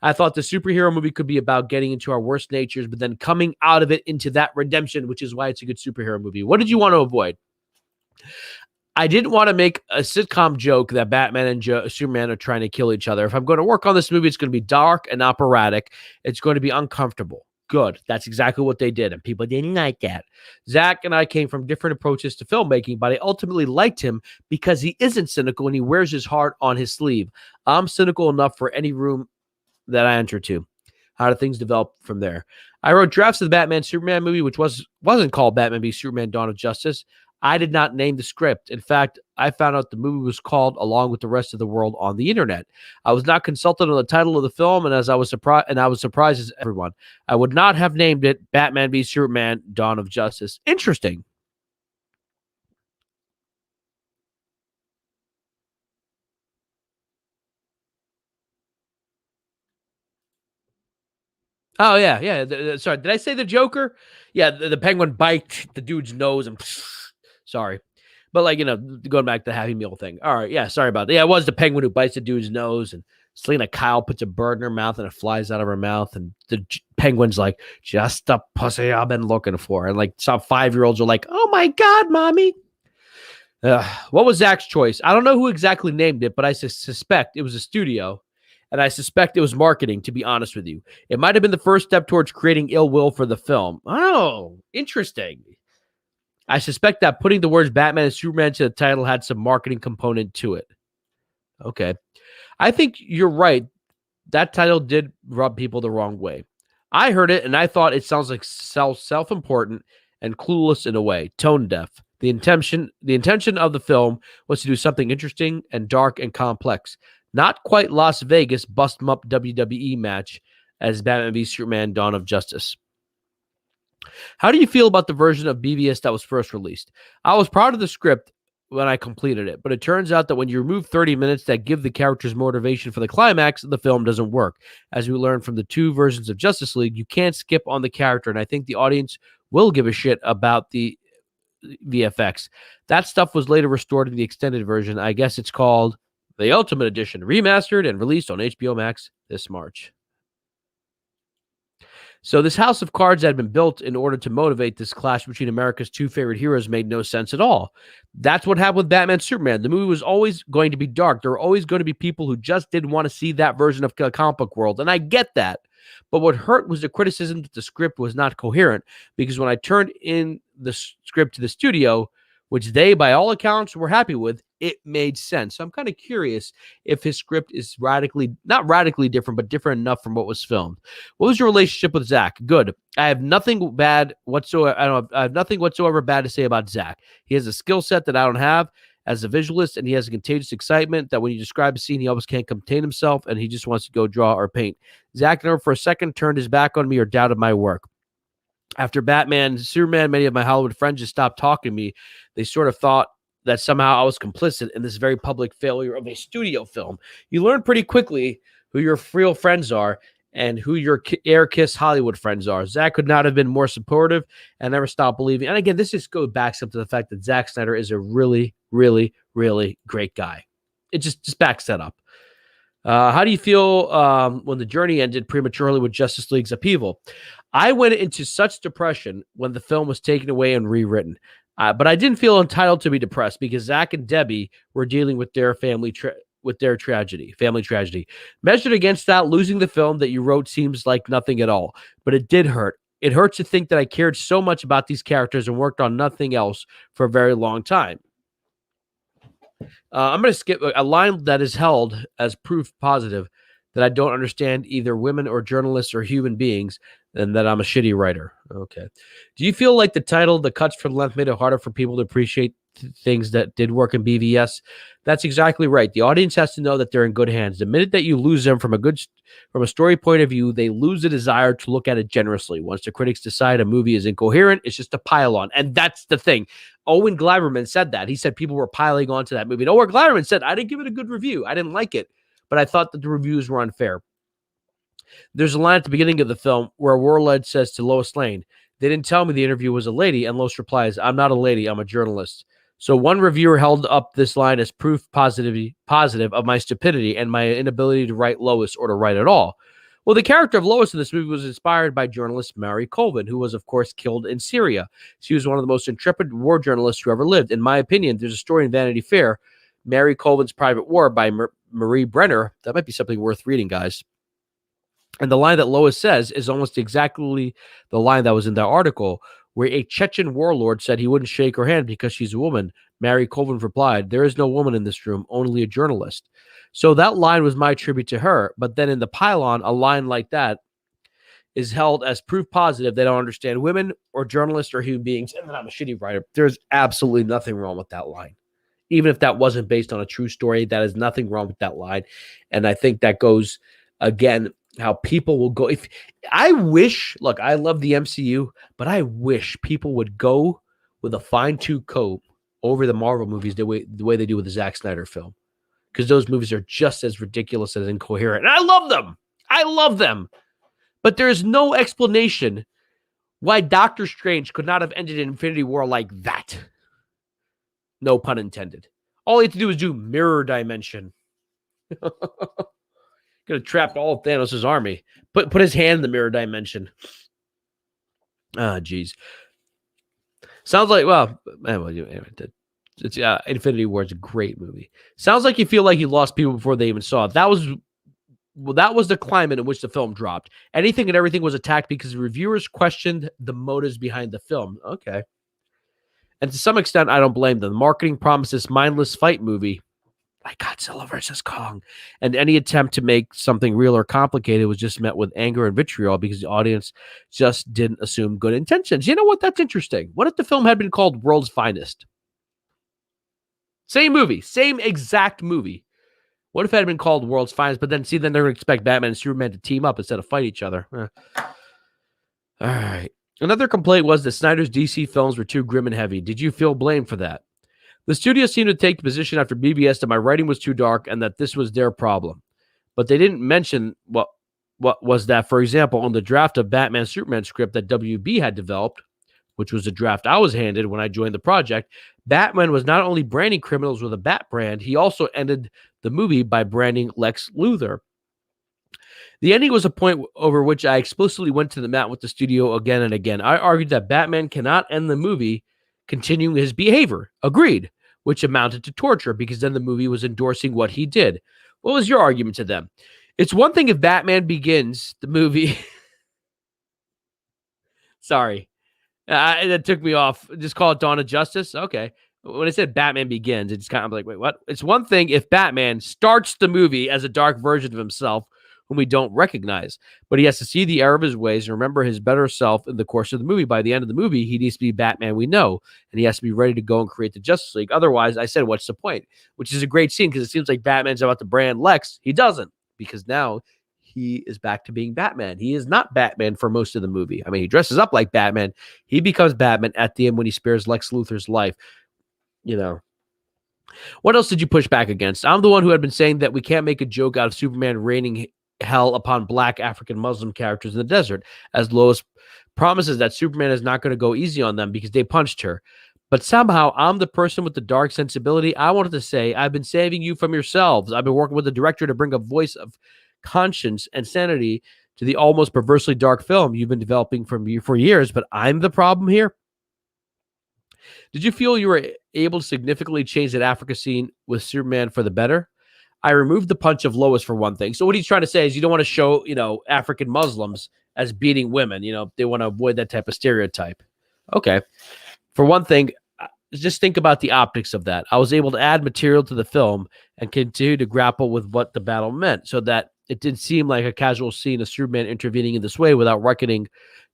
I thought the superhero movie could be about getting into our worst natures, but then coming out of it into that redemption, which is why it's a good superhero movie. What did you want to avoid? I didn't want to make a sitcom joke that Batman and Superman are trying to kill each other. If I'm going to work on this movie, it's going to be dark and operatic. It's going to be uncomfortable. Good. That's exactly what they did, and people didn't like that. Zach and I came from different approaches to filmmaking, but I ultimately liked him because he isn't cynical and he wears his heart on his sleeve. I'm cynical enough for any room that I enter to. How do things develop from there? I wrote drafts of the Batman Superman movie, which wasn't called Batman v Superman Dawn of Justice. I did not name the script. In fact, I found out the movie was called along with the rest of the world on the internet. I was not consulted on the title of the film, and I was surprised as everyone. I would not have named it Batman v Superman Dawn of Justice. Interesting. Oh yeah, yeah. Sorry, did I say the Joker? Yeah, the Penguin bite the dude's nose and sorry, but like going back to the Happy Meal thing. All right, yeah, sorry about that. Yeah, it was the Penguin who bites the dude's nose, and Selena Kyle puts a bird in her mouth and it flies out of her mouth, and the Penguin's like, "Just the pussy I've been looking for," and like some 5-year-olds are like, "Oh my god, mommy." What was Zach's choice? I don't know who exactly named it, but I suspect it was a studio, and I suspect it was marketing, to be honest with you. It might have been the first step towards creating ill will for the film. Oh, interesting. I suspect that putting the words Batman and Superman to the title had some marketing component to it. Okay. I think you're right. That title did rub people the wrong way. I heard it and I thought it sounds like self-important and clueless in a way, tone deaf. The intention of the film was to do something interesting and dark and complex. Not quite Las Vegas bust 'em up WWE match as Batman v Superman Dawn of Justice. How do you feel about the version of BVS that was first released? I was proud of the script when I completed it, but it turns out that when you remove 30 minutes that give the characters motivation for the climax, the film doesn't work. As we learned from the two versions of Justice League, you can't skip on the character, and I think the audience will give a shit about the VFX. That stuff was later restored in the extended version. I guess it's called the Ultimate Edition, remastered and released on HBO Max this March. So this house of cards that had been built in order to motivate this clash between America's two favorite heroes made no sense at all. That's what happened with Batman Superman. The movie was always going to be dark. There were always going to be people who just didn't want to see that version of the comic book world, and I get that. But what hurt was the criticism that the script was not coherent, because when I turned in the script to the studio, which they, by all accounts, were happy with, it made sense. So I'm kind of curious if his script is not radically different, but different enough from what was filmed. What was your relationship with Zach? Good. I have nothing bad whatsoever. I have nothing whatsoever bad to say about Zach. He has a skill set that I don't have as a visualist, and he has a contagious excitement that when you describe a scene, he always can't contain himself, and he just wants to go draw or paint. Zach never for a second turned his back on me or doubted my work. After Batman, Superman, many of my Hollywood friends just stopped talking to me. They sort of thought that somehow I was complicit in this very public failure of a studio film. You learn pretty quickly who your real friends are and who your air kiss Hollywood friends are. Zach could not have been more supportive and never stopped believing. And again, this just goes back up to the fact that Zack Snyder is a really, really, really great guy. It just backs that up. How do you feel when the journey ended prematurely with Justice League's upheaval? I went into such depression when the film was taken away and rewritten. But I didn't feel entitled to be depressed because Zach and Debbie were dealing with their family tragedy. Measured against that, losing the film that you wrote seems like nothing at all. But it did hurt. It hurts to think that I cared so much about these characters and worked on nothing else for a very long time. I'm going to skip a line that is held as proof positive that I don't understand either women or journalists or human beings, and that I'm a shitty writer. Okay. Do you feel like the title, The Cuts for Length, made it harder for people to appreciate things that did work in BVS? That's exactly right. The audience has to know that they're in good hands. The minute that you lose them from a story point of view, they lose the desire to look at it generously. Once the critics decide a movie is incoherent, it's just a pile on. And that's the thing. Owen Gleiberman said that. He said people were piling onto that movie. And Owen Gleiberman said, I didn't give it a good review. I didn't like it, but I thought that the reviews were unfair. There's a line at the beginning of the film where Warlord says to Lois Lane, "They didn't tell me the interview was a lady," and Lois replies, "I'm not a lady, I'm a journalist." So one reviewer held up this line as proof positive of my stupidity and my inability to write Lois or to write at all. Well, the character of Lois in this movie was inspired by journalist Mary Colvin, who was, of course, killed in Syria. She was one of the most intrepid war journalists who ever lived. In my opinion, there's a story in Vanity Fair, Mary Colvin's Private War by Marie Brenner. That might be something worth reading, guys. And the line that Lois says is almost exactly the line that was in that article, where a Chechen warlord said he wouldn't shake her hand because she's a woman. Mary Colvin replied, "There is no woman in this room, only a journalist." So that line was my tribute to her. But then in the pylon, a line like that is held as proof positive they don't understand women or journalists or human beings, and that I'm a shitty writer. There's absolutely nothing wrong with that line. Even if that wasn't based on a true story, that is nothing wrong with that line. And I think that goes, again, how people will go. If I wish, look, I love the MCU, but I wish people would go with a fine-tooth comb over the Marvel movies the way they do with the Zack Snyder film, because those movies are just as ridiculous and incoherent. And I love them. I love them. But there is no explanation why Doctor Strange could not have ended in Infinity War like that. No pun intended. All he had to do was do mirror dimension. Could have trapped all of Thanos' army. Put his hand in the mirror dimension. Ah, geez. Sounds like, well, anyway, it's Infinity War is a great movie. Sounds like you feel like you lost people before they even saw it. That was the climate in which the film dropped. Anything and everything was attacked because reviewers questioned the motives behind the film. Okay. And to some extent, I don't blame them. The marketing promised this mindless fight movie like Godzilla versus Kong. And any attempt to make something real or complicated was just met with anger and vitriol because the audience just didn't assume good intentions. You know what? That's interesting. What if the film had been called World's Finest? Same movie, same exact movie. What if it had been called World's Finest, but then they're going to expect Batman and Superman to team up instead of fight each other. All right. Another complaint was that Snyder's DC films were too grim and heavy. Did you feel blamed for that? The studio seemed to take the position after BBS that my writing was too dark and that this was their problem. But they didn't mention what was that, for example, on the draft of Batman Superman script that WB had developed, which was the draft I was handed when I joined the project, Batman was not only branding criminals with a bat brand, he also ended the movie by branding Lex Luthor. The ending was a point over which I explicitly went to the mat with the studio again and again. I argued that Batman cannot end the movie continuing his behavior. Agreed. Which amounted to torture because then the movie was endorsing what he did. What was your argument to them? It's one thing if Batman Begins, the movie. Sorry. That took me off. Just call it Dawn of Justice? Okay. When I said Batman Begins, it's kind of like, wait, what? It's one thing if Batman starts the movie as a dark version of himself whom we don't recognize, but he has to see the error of his ways and remember his better self in the course of the movie. By the end of the movie, he needs to be Batman we know, and he has to be ready to go and create the Justice League. Otherwise, I said, what's the point? Which is a great scene because it seems like Batman's about to brand Lex. He doesn't, because now he is back to being Batman. He is not Batman for most of the movie. I mean, he dresses up like Batman. He becomes Batman at the end when he spares Lex Luthor's life. You know. What else did you push back against? I'm the one who had been saying that we can't make a joke out of Superman raining hell upon black African Muslim characters in the desert, as Lois promises that Superman is not going to go easy on them because they punched her. But somehow I'm the person with the dark sensibility. I wanted to say, I've been saving you from yourselves. I've been working with the director to bring a voice of conscience and sanity to the almost perversely dark film you've been developing for years, but I'm the problem here. Did you feel you were able to significantly change that Africa scene with Superman for the better? I removed the punch of Lois for one thing. So what he's trying to say is you don't want to show, African Muslims as beating women. They want to avoid that type of stereotype. Okay. For one thing, just think about the optics of that. I was able to add material to the film and continue to grapple with what the battle meant so that it didn't seem like a casual scene of Superman intervening in this way without reckoning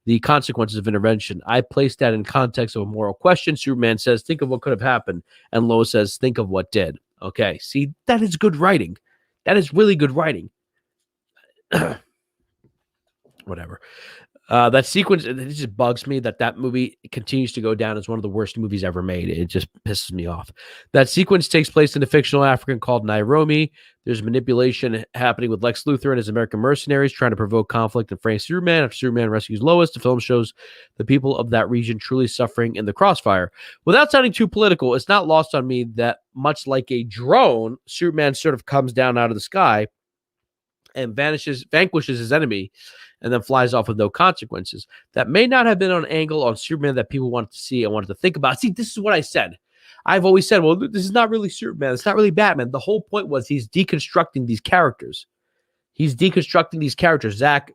the consequences of intervention. I placed that in context of a moral question. Superman says, think of what could have happened. And Lois says, think of what did. Okay, see, that is good writing. That is really good writing. Whatever. That sequence, it just bugs me that movie continues to go down as one of the worst movies ever made. It just pisses me off. That sequence takes place in a fictional African called Nairobi. There's manipulation happening with Lex Luthor and his American mercenaries trying to provoke conflict and frame Superman. After Superman rescues Lois, the film shows the people of that region truly suffering in the crossfire. Without sounding too political, it's not lost on me that much like a drone, Superman sort of comes down out of the sky and vanquishes his enemy, and then flies off with no consequences. That may not have been an angle on Superman that people wanted to see and wanted to think about. See, this is what I said. I've always said, well, this is not really Superman. It's not really Batman. The whole point was he's deconstructing these characters. Zach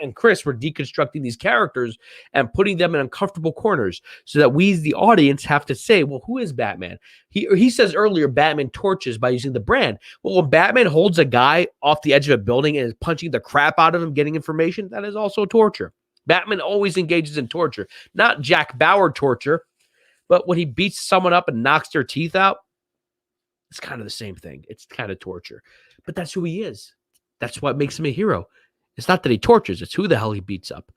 and Chris were deconstructing these characters and putting them in uncomfortable corners so that we, the audience, have to say, well, who is Batman? He says earlier, Batman torches by using the brand. Well, when Batman holds a guy off the edge of a building and is punching the crap out of him, getting information, that is also torture. Batman always engages in torture, not Jack Bauer torture, but when he beats someone up and knocks their teeth out, it's kind of the same thing. It's kind of torture, but that's who he is. That's what makes him a hero. It's not that he tortures, it's who the hell he beats up.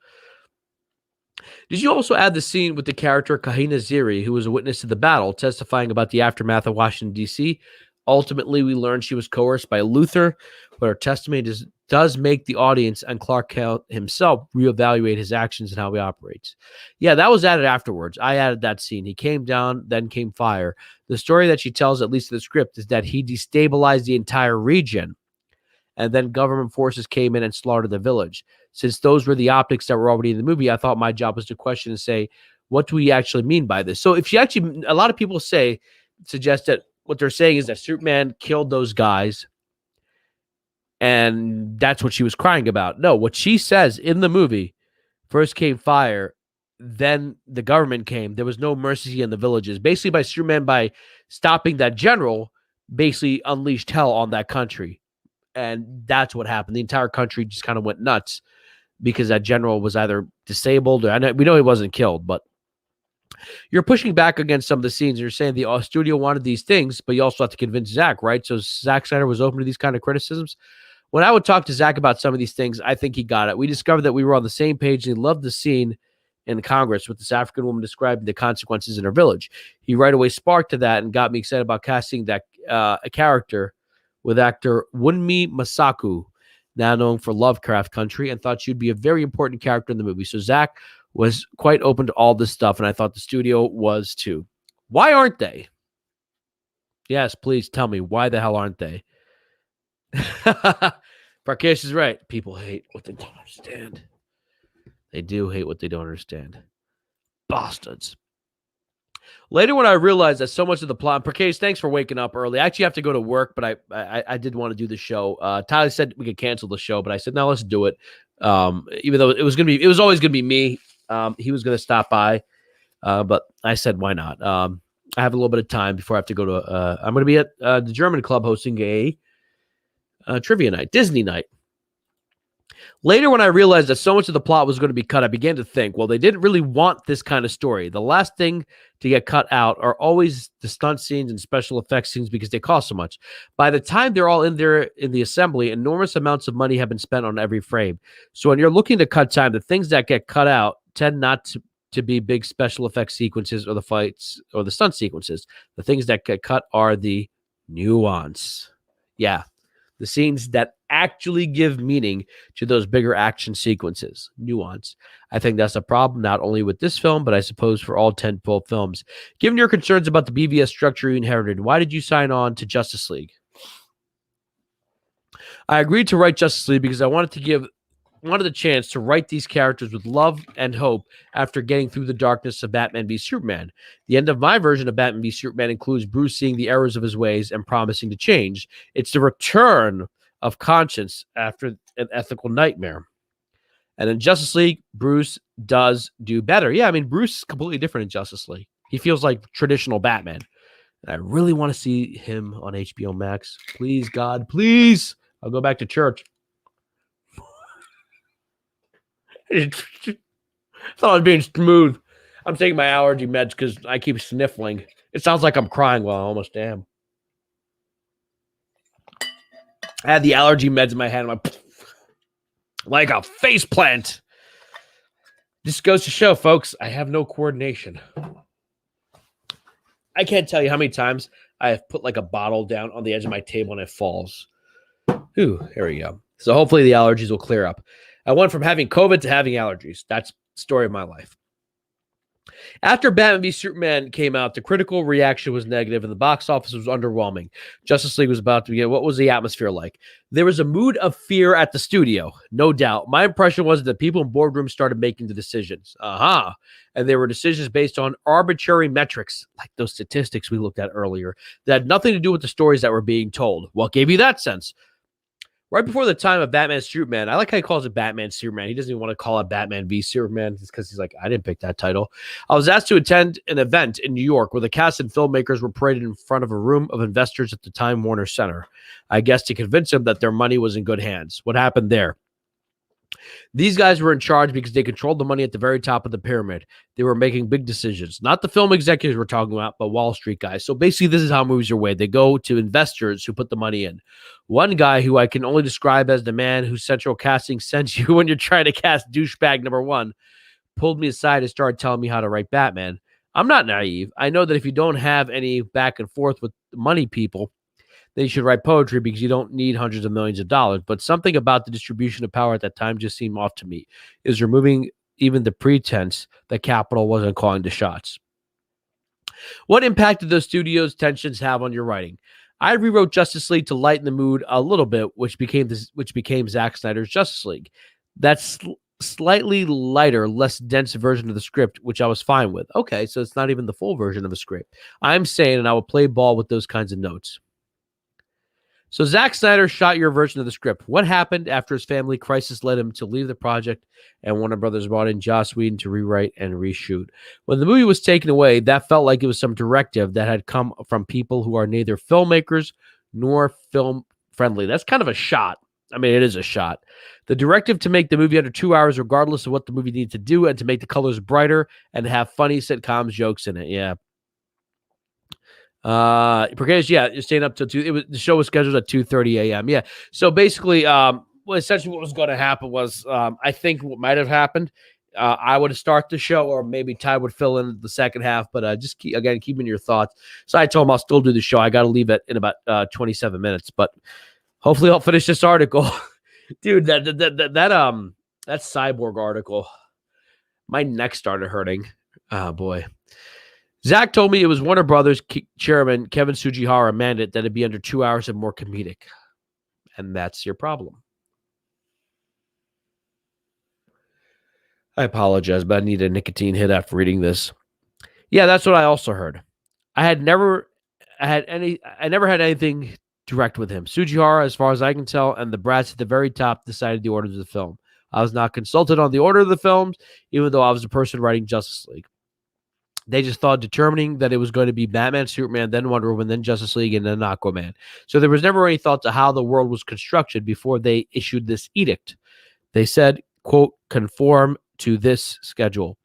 Did you also add the scene with the character Kahina Ziri, who was a witness to the battle, testifying about the aftermath of Washington, D.C.? Ultimately, we learned she was coerced by Luthor, but her testimony does make the audience and Clark Kent himself reevaluate his actions and how he operates. Yeah, that was added afterwards. I added that scene. He came down, then came fire. The story that she tells, at least in the script, is that he destabilized the entire region, and then government forces came in and slaughtered the village. Since those were the optics that were already in the movie, I thought my job was to question and say, what do we actually mean by this? So if she actually, a lot of people suggest that what they're saying is that Superman killed those guys, and that's what she was crying about. No, what she says in the movie, first came fire, then the government came. There was no mercy in the villages. Basically, by Superman, by stopping that general, basically unleashed hell on that country. And that's what happened. The entire country just kind of went nuts because that general was either disabled or we know he wasn't killed, but you're pushing back against some of the scenes. You're saying the studio wanted these things, but you also have to convince Zach, right? So Zack Snyder was open to these kind of criticisms. When I would talk to Zach about some of these things, I think he got it. We discovered that we were on the same page, and he loved the scene in Congress with this African woman describing the consequences in her village. He right away sparked to that and got me excited about casting that a character with actor Wunmi Masaku, now known for Lovecraft Country, and thought she'd be a very important character in the movie. So Zach was quite open to all this stuff, and I thought the studio was too. Why aren't they? Yes, please tell me, why the hell aren't they? FairChris is right. People hate what they don't understand. They do hate what they don't understand. Bastards. Later, when I realized that so much of the plot, FairChris, thanks for waking up early. I actually have to go to work, but I did want to do the show. Tyler said we could cancel the show, but I said, no, let's do it. Even though it was always gonna be me. He was gonna stop by, but I said, why not? I have a little bit of time before I have to go to. I'm gonna be at the German club hosting a trivia night, Disney night. Later, when I realized that so much of the plot was going to be cut, I began to think, well, they didn't really want this kind of story. The last thing to get cut out are always the stunt scenes and special effects scenes because they cost so much. By the time they're all in there in the assembly, enormous amounts of money have been spent on every frame. So when you're looking to cut time, the things that get cut out tend not to be big special effects sequences or the fights or the stunt sequences. The things that get cut are the nuance. Yeah. The scenes that actually give meaning to those bigger action sequences. Nuance. I think that's a problem, not only with this film, but I suppose for all tentpole films. Given your concerns about the BVS structure you inherited, why did you sign on to Justice League? I agreed to write Justice League because I wanted the chance to write these characters with love and hope after getting through the darkness of Batman v Superman. The end of my version of Batman v Superman includes Bruce seeing the errors of his ways and promising to change. It's the return of conscience after an ethical nightmare. And in Justice League, Bruce does do better. Yeah, I mean, Bruce is completely different in Justice League. He feels like traditional Batman. And I really want to see him on HBO Max. Please, God, please. I'll go back to church. I thought I was being smooth. I'm taking my allergy meds because I keep sniffling. It sounds like I'm crying. Well, I almost am. I had the allergy meds in my hand. Like a face plant. This goes to show, folks, I have no coordination. I can't tell you how many times I have put like a bottle down on the edge of my table and it falls. Ooh, here we go. So hopefully the allergies will clear up. I went from having COVID to having allergies. That's the story of my life. After Batman v Superman came out, the critical reaction was negative and the box office was underwhelming. Justice League was about to begin. What was the atmosphere like? There was a mood of fear at the studio, no doubt. My impression was that people in boardrooms started making the decisions. And there were decisions based on arbitrary metrics, like those statistics we looked at earlier, that had nothing to do with the stories that were being told. What gave you that sense? Right before the time of Batman Superman, I like how he calls it Batman Superman. He doesn't even want to call it Batman v Superman because he's like, I didn't pick that title. I was asked to attend an event in New York where the cast and filmmakers were paraded in front of a room of investors at the Time Warner Center. I guess to convince them that their money was in good hands. What happened there? These guys were in charge because they controlled the money at the very top of the pyramid. They were making big decisions. Not the film executives we're talking about, but Wall Street guys. So basically, this is how movies are made. They go to investors who put the money in. One guy who I can only describe as the man whose central casting sends you when you're trying to cast douchebag number one, pulled me aside and started telling me how to write Batman. I'm not naive. I know that if you don't have any back and forth with money people, then you should write poetry because you don't need hundreds of millions of dollars. But something about the distribution of power at that time just seemed off to me. It was removing even the pretense that capital wasn't calling the shots. What impact did those studios' tensions have on your writing? I rewrote Justice League to lighten the mood a little bit, which became Zack Snyder's Justice League. That's slightly lighter, less dense version of the script, which I was fine with. Okay, so it's not even the full version of a script. I'm saying, and I will play ball with those kinds of notes. So Zack Snyder shot your version of the script. What happened after his family crisis led him to leave the project and Warner Brothers brought in Joss Whedon to rewrite and reshoot? When the movie was taken away, that felt like it was some directive that had come from people who are neither filmmakers nor film friendly. That's kind of a shot. I mean, it is a shot. The directive to make the movie under 2 hours, regardless of what the movie needs to do, and to make the colors brighter and have funny sitcoms jokes in it. Yeah. Because you're staying up till 2. The show was scheduled at 2:30 a.m. Yeah. So basically, essentially what was going to happen was, I think what might have happened, I would start the show, or maybe Ty would fill in the second half. But just keep in your thoughts. So I told him I'll still do the show. I got to leave it in about 27 minutes, but hopefully I'll finish this article, dude. That Cyborg article, my neck started hurting. Oh boy. Zach told me it was Warner Brothers chairman Kevin Sujihara mandate that it'd be under 2 hours and more comedic. And that's your problem. I apologize, but I need a nicotine hit after reading this. Yeah, that's what I also heard. I never had anything direct with him. Sujihara, as far as I can tell, and the brats at the very top decided the orders of the film. I was not consulted on the order of the films, even though I was the person writing Justice League. They just thought determining that it was going to be Batman, Superman, then Wonder Woman, then Justice League, and then Aquaman. So there was never any thought to how the world was constructed before they issued this edict. They said, quote, conform to this schedule.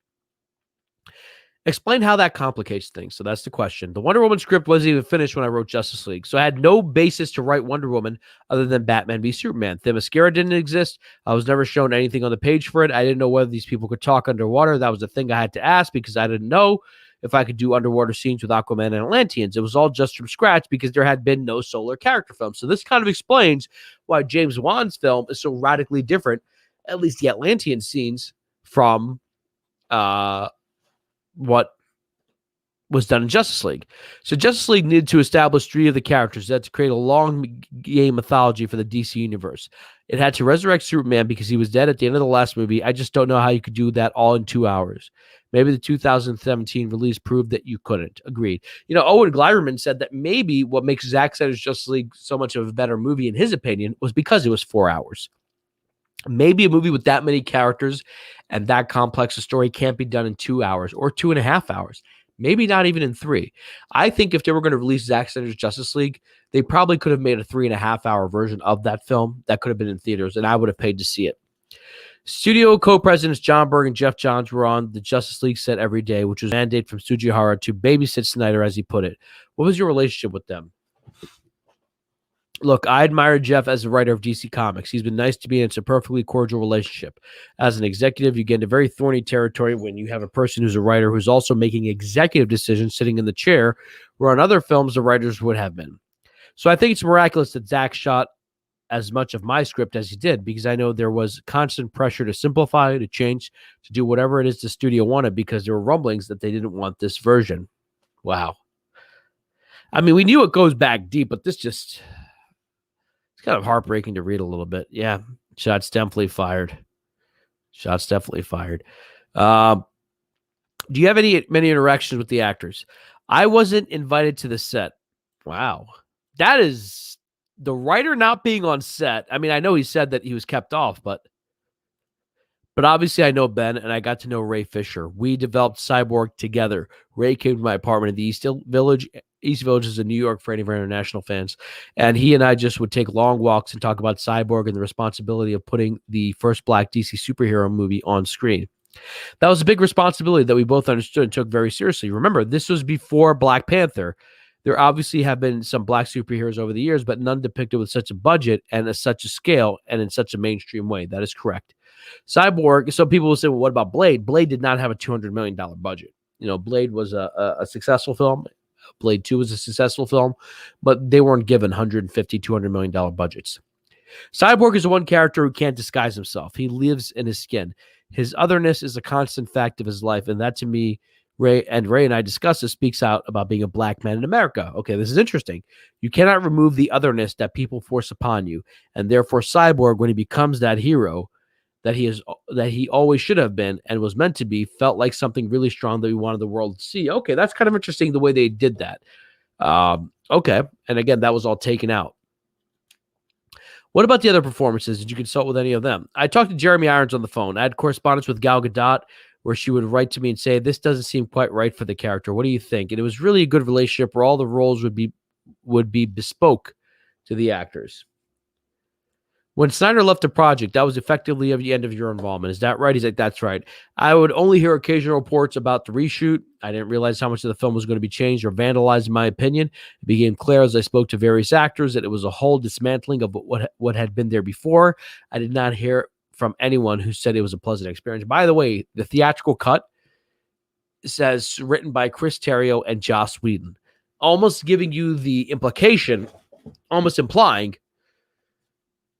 Explain how that complicates things. So that's the question. The Wonder Woman script wasn't even finished when I wrote Justice League. So I had no basis to write Wonder Woman other than Batman v Superman. Themyscira didn't exist. I was never shown anything on the page for it. I didn't know whether these people could talk underwater. That was the thing I had to ask because I didn't know if I could do underwater scenes with Aquaman and Atlanteans. It was all just from scratch because there had been no solar character film. So this kind of explains why James Wan's film is so radically different, at least the Atlantean scenes, from what was done in Justice League. So Justice League needed to establish 3 of the characters. It had to create a long game mythology for the DC universe. It had to resurrect Superman because he was dead at the end of the last movie. I just don't know how you could do that all in 2 hours. Maybe the 2017 release proved that you couldn't. Agreed. Owen Gleiberman said that maybe what makes Zack Snyder's Justice League so much of a better movie, in his opinion, was because it was 4 hours. Maybe a movie with that many characters and that complex a story can't be done in 2 hours or 2.5 hours. Maybe not even in 3. I think if they were going to release Zack Snyder's Justice League, they probably could have made a 3.5-hour version of that film that could have been in theaters, and I would have paid to see it. Studio co-presidents John Berg and Jeff Johns were on the Justice League set every day, which was a mandate from Sujihara to babysit Snyder, as he put it. What was your relationship with them? Look, I admire Jeff as a writer of DC Comics. He's been nice to me, and it's a perfectly cordial relationship. As an executive, you get into very thorny territory when you have a person who's a writer who's also making executive decisions sitting in the chair, where on other films the writers would have been. So I think it's miraculous that Zach shot as much of my script as he did, because I know there was constant pressure to simplify, to change, to do whatever it is the studio wanted, because there were rumblings that they didn't want this version. Wow. I mean, we knew it goes back deep, but this just... it's kind of heartbreaking to read a little bit. Yeah, shots definitely fired. Shots definitely fired. Do you have many interactions with the actors? I wasn't invited to the set. Wow. That is the writer not being on set. I mean, I know he said that he was kept off, but obviously I know Ben, and I got to know Ray Fisher. We developed Cyborg together. Ray came to my apartment in the East Village. East Village is in New York for any of our international fans. And he and I just would take long walks and talk about Cyborg and the responsibility of putting the first Black DC superhero movie on screen. That was a big responsibility that we both understood and took very seriously. Remember, this was before Black Panther. There obviously have been some Black superheroes over the years, but none depicted with such a budget and such a scale and in such a mainstream way. That is correct. Cyborg, so people will say, well, what about Blade? Blade did not have a $200 million budget. You know, Blade was a successful film. Blade 2 was a successful film, but they weren't given $150, $200 million budgets. Cyborg is the one character who can't disguise himself. He lives in his skin. His otherness is a constant fact of his life, and that to me, Ray and I discussed this, speaks out about being a Black man in America. Okay, this is interesting. You cannot remove the otherness that people force upon you, and therefore Cyborg, when he becomes that hero that he always should have been and was meant to be, felt like something really strong that we wanted the world to see. Okay, that's kind of interesting the way they did that. Okay, and again, that was all taken out. What about the other performances? Did you consult with any of them? I talked to Jeremy Irons on the phone. I had correspondence with Gal Gadot where she would write to me and say, this doesn't seem quite right for the character. What do you think? And it was really a good relationship where all the roles would be bespoke to the actors. When Snyder left the project, that was effectively the end of your involvement. Is that right? He's like, that's right. I would only hear occasional reports about the reshoot. I didn't realize how much of the film was going to be changed or vandalized, in my opinion. It became clear as I spoke to various actors that it was a whole dismantling of what had been there before. I did not hear from anyone who said it was a pleasant experience. By the way, the theatrical cut says written by Chris Terrio and Joss Whedon, almost giving you the implication, almost implying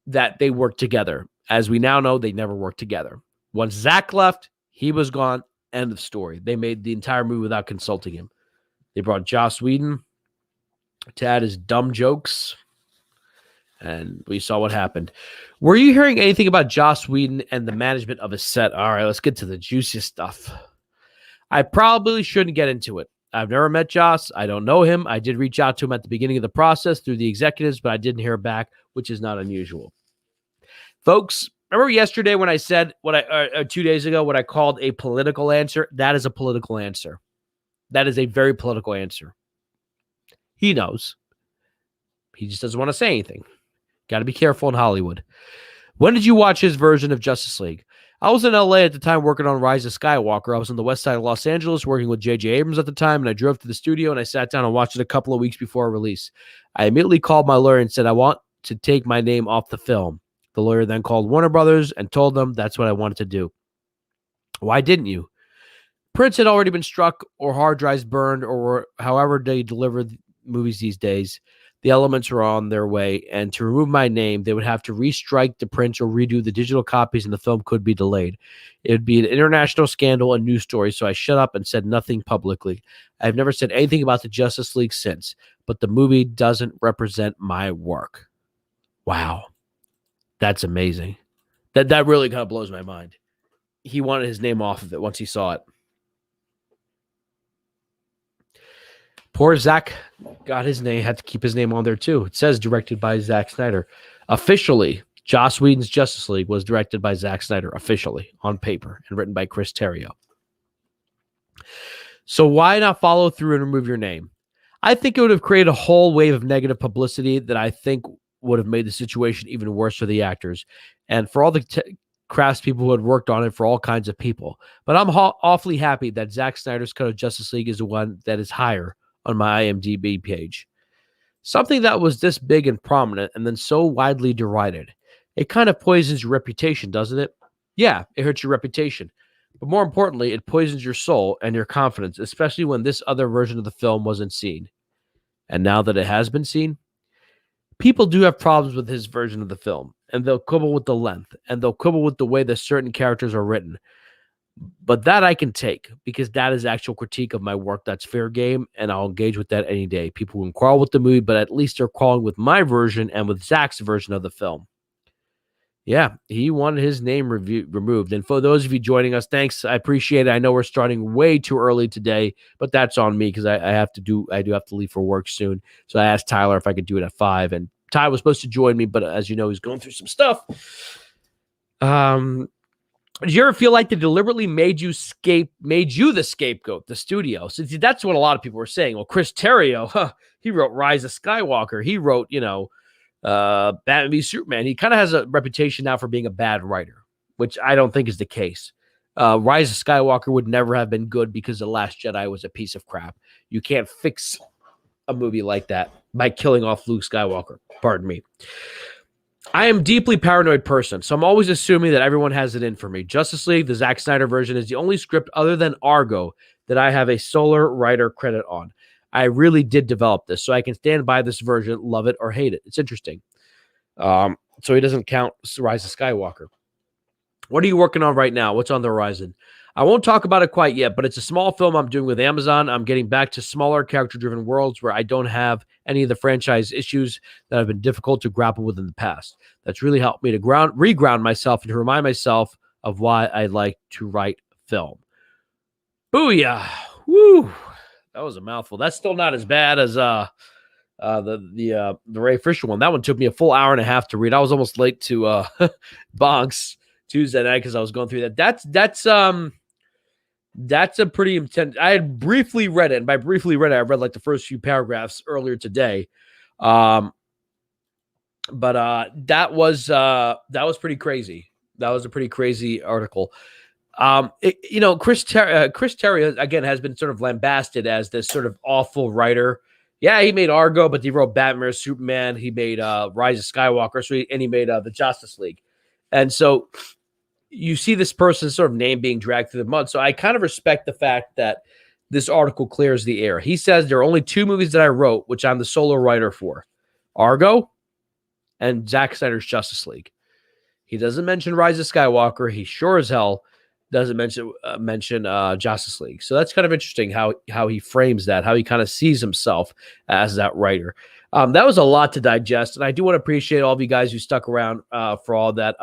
that they worked together. As we now know, they never worked together. Once Zach left, he was gone. End of story. They made the entire movie without consulting him. They brought Joss Whedon to add his dumb jokes, and we saw what happened. Were you hearing anything about Joss Whedon and the management of his set? All right, let's get to the juicy stuff. I probably shouldn't get into it. I've never met Joss. I don't know him. I did reach out to him at the beginning of the process through the executives, but I didn't hear back, which is not unusual. Folks, remember yesterday when I said 2 days ago, what I called a political answer? That is a political answer. That is a very political answer. He knows. He just doesn't want to say anything. Got to be careful in Hollywood. When did you watch his version of Justice League? I was in LA at the time working on Rise of Skywalker. I was on the west side of Los Angeles working with J.J. Abrams at the time, and I drove to the studio and I sat down and watched it a couple of weeks before release. I immediately called my lawyer and said, I want to take my name off the film. The lawyer then called Warner Brothers and told them that's what I wanted to do. Why didn't you? Prints had already been struck or hard drives burned or however they deliver movies these days. The elements were on their way, and to remove my name, they would have to restrike the prints or redo the digital copies, and the film could be delayed. It would be an international scandal and news story, so I shut up and said nothing publicly. I've never said anything about the Justice League since, but the movie doesn't represent my work. Wow. That's amazing. That really kind of blows my mind. He wanted his name off of it once he saw it. Poor Zack got his name, had to keep his name on there too. It says directed by Zack Snyder. Officially, Joss Whedon's Justice League was directed by Zack Snyder, officially, on paper, and written by Chris Terrio. So why not follow through and remove your name? I think it would have created a whole wave of negative publicity that I think would have made the situation even worse for the actors and for all the craftspeople who had worked on it, for all kinds of people. But I'm awfully happy that Zack Snyder's cut of Justice League is the one that is higher on my IMDb page. Something that was this big and prominent and then so widely derided. It kind of poisons your reputation, doesn't it? Yeah, it hurts your reputation. But more importantly, it poisons your soul and your confidence, especially when this other version of the film wasn't seen. And now that it has been seen, people do have problems with his version of the film, and they'll quibble with the length, and they'll quibble with the way that certain characters are written. But that I can take because that is actual critique of my work. That's fair game, and I'll engage with that any day. People can quarrel with the movie, but at least they're quarreling with my version and with Zach's version of the film. Yeah, he wanted his name removed. And for those of you joining us, thanks. I appreciate it. I know we're starting way too early today, but that's on me because I do have to leave for work soon. So I asked Tyler if I could do it at 5, and Ty was supposed to join me, but as you know, he's going through some stuff. Did you ever feel like they deliberately made you the scapegoat, the studio? So that's what a lot of people were saying. Well, Chris Terrio, he wrote Rise of Skywalker. He wrote, Batman v Superman. He kind of has a reputation now for being a bad writer, which I don't think is the case. Rise of Skywalker would never have been good because The Last Jedi was a piece of crap. You can't fix a movie like that by killing off Luke Skywalker. Pardon me. I am a deeply paranoid person, so I'm always assuming that everyone has it in for me. Justice League, the Zack Snyder version, is the only script other than Argo that I have a solo writer credit on. I really did develop this, so I can stand by this version, love it or hate it. It's interesting. So he doesn't count Rise of Skywalker. What are you working on right now? What's on the horizon? I won't talk about it quite yet, but it's a small film I'm doing with Amazon. I'm getting back to smaller character-driven worlds where I don't have any of the franchise issues that have been difficult to grapple with in the past. That's really helped me to reground myself and to remind myself of why I like to write film. Booyah! Woo! That was a mouthful. That's still not as bad as the Ray Fisher one. That one took me a full hour and a half to read. I was almost late to Bonks Tuesday night because I was going through that. That's a pretty intense. I had briefly read it, and by briefly read it, I read like the first few paragraphs earlier today. But that was pretty crazy. That was a pretty crazy article. Chris Terrio again has been sort of lambasted as this sort of awful writer. Yeah, he made Argo, but he wrote Batman vs Superman. He made Rise of Skywalker, and he made the Justice League, and so you see this person's sort of name being dragged through the mud. So I kind of respect the fact that this article clears the air. He says there are only 2 movies that I wrote, which I'm the solo writer for: Argo and Zack Snyder's Justice League. He doesn't mention Rise of Skywalker. He sure as hell doesn't mention Justice League. So that's kind of interesting how he frames that, how he kind of sees himself as that writer. That was a lot to digest, and I do want to appreciate all of you guys who stuck around for all that.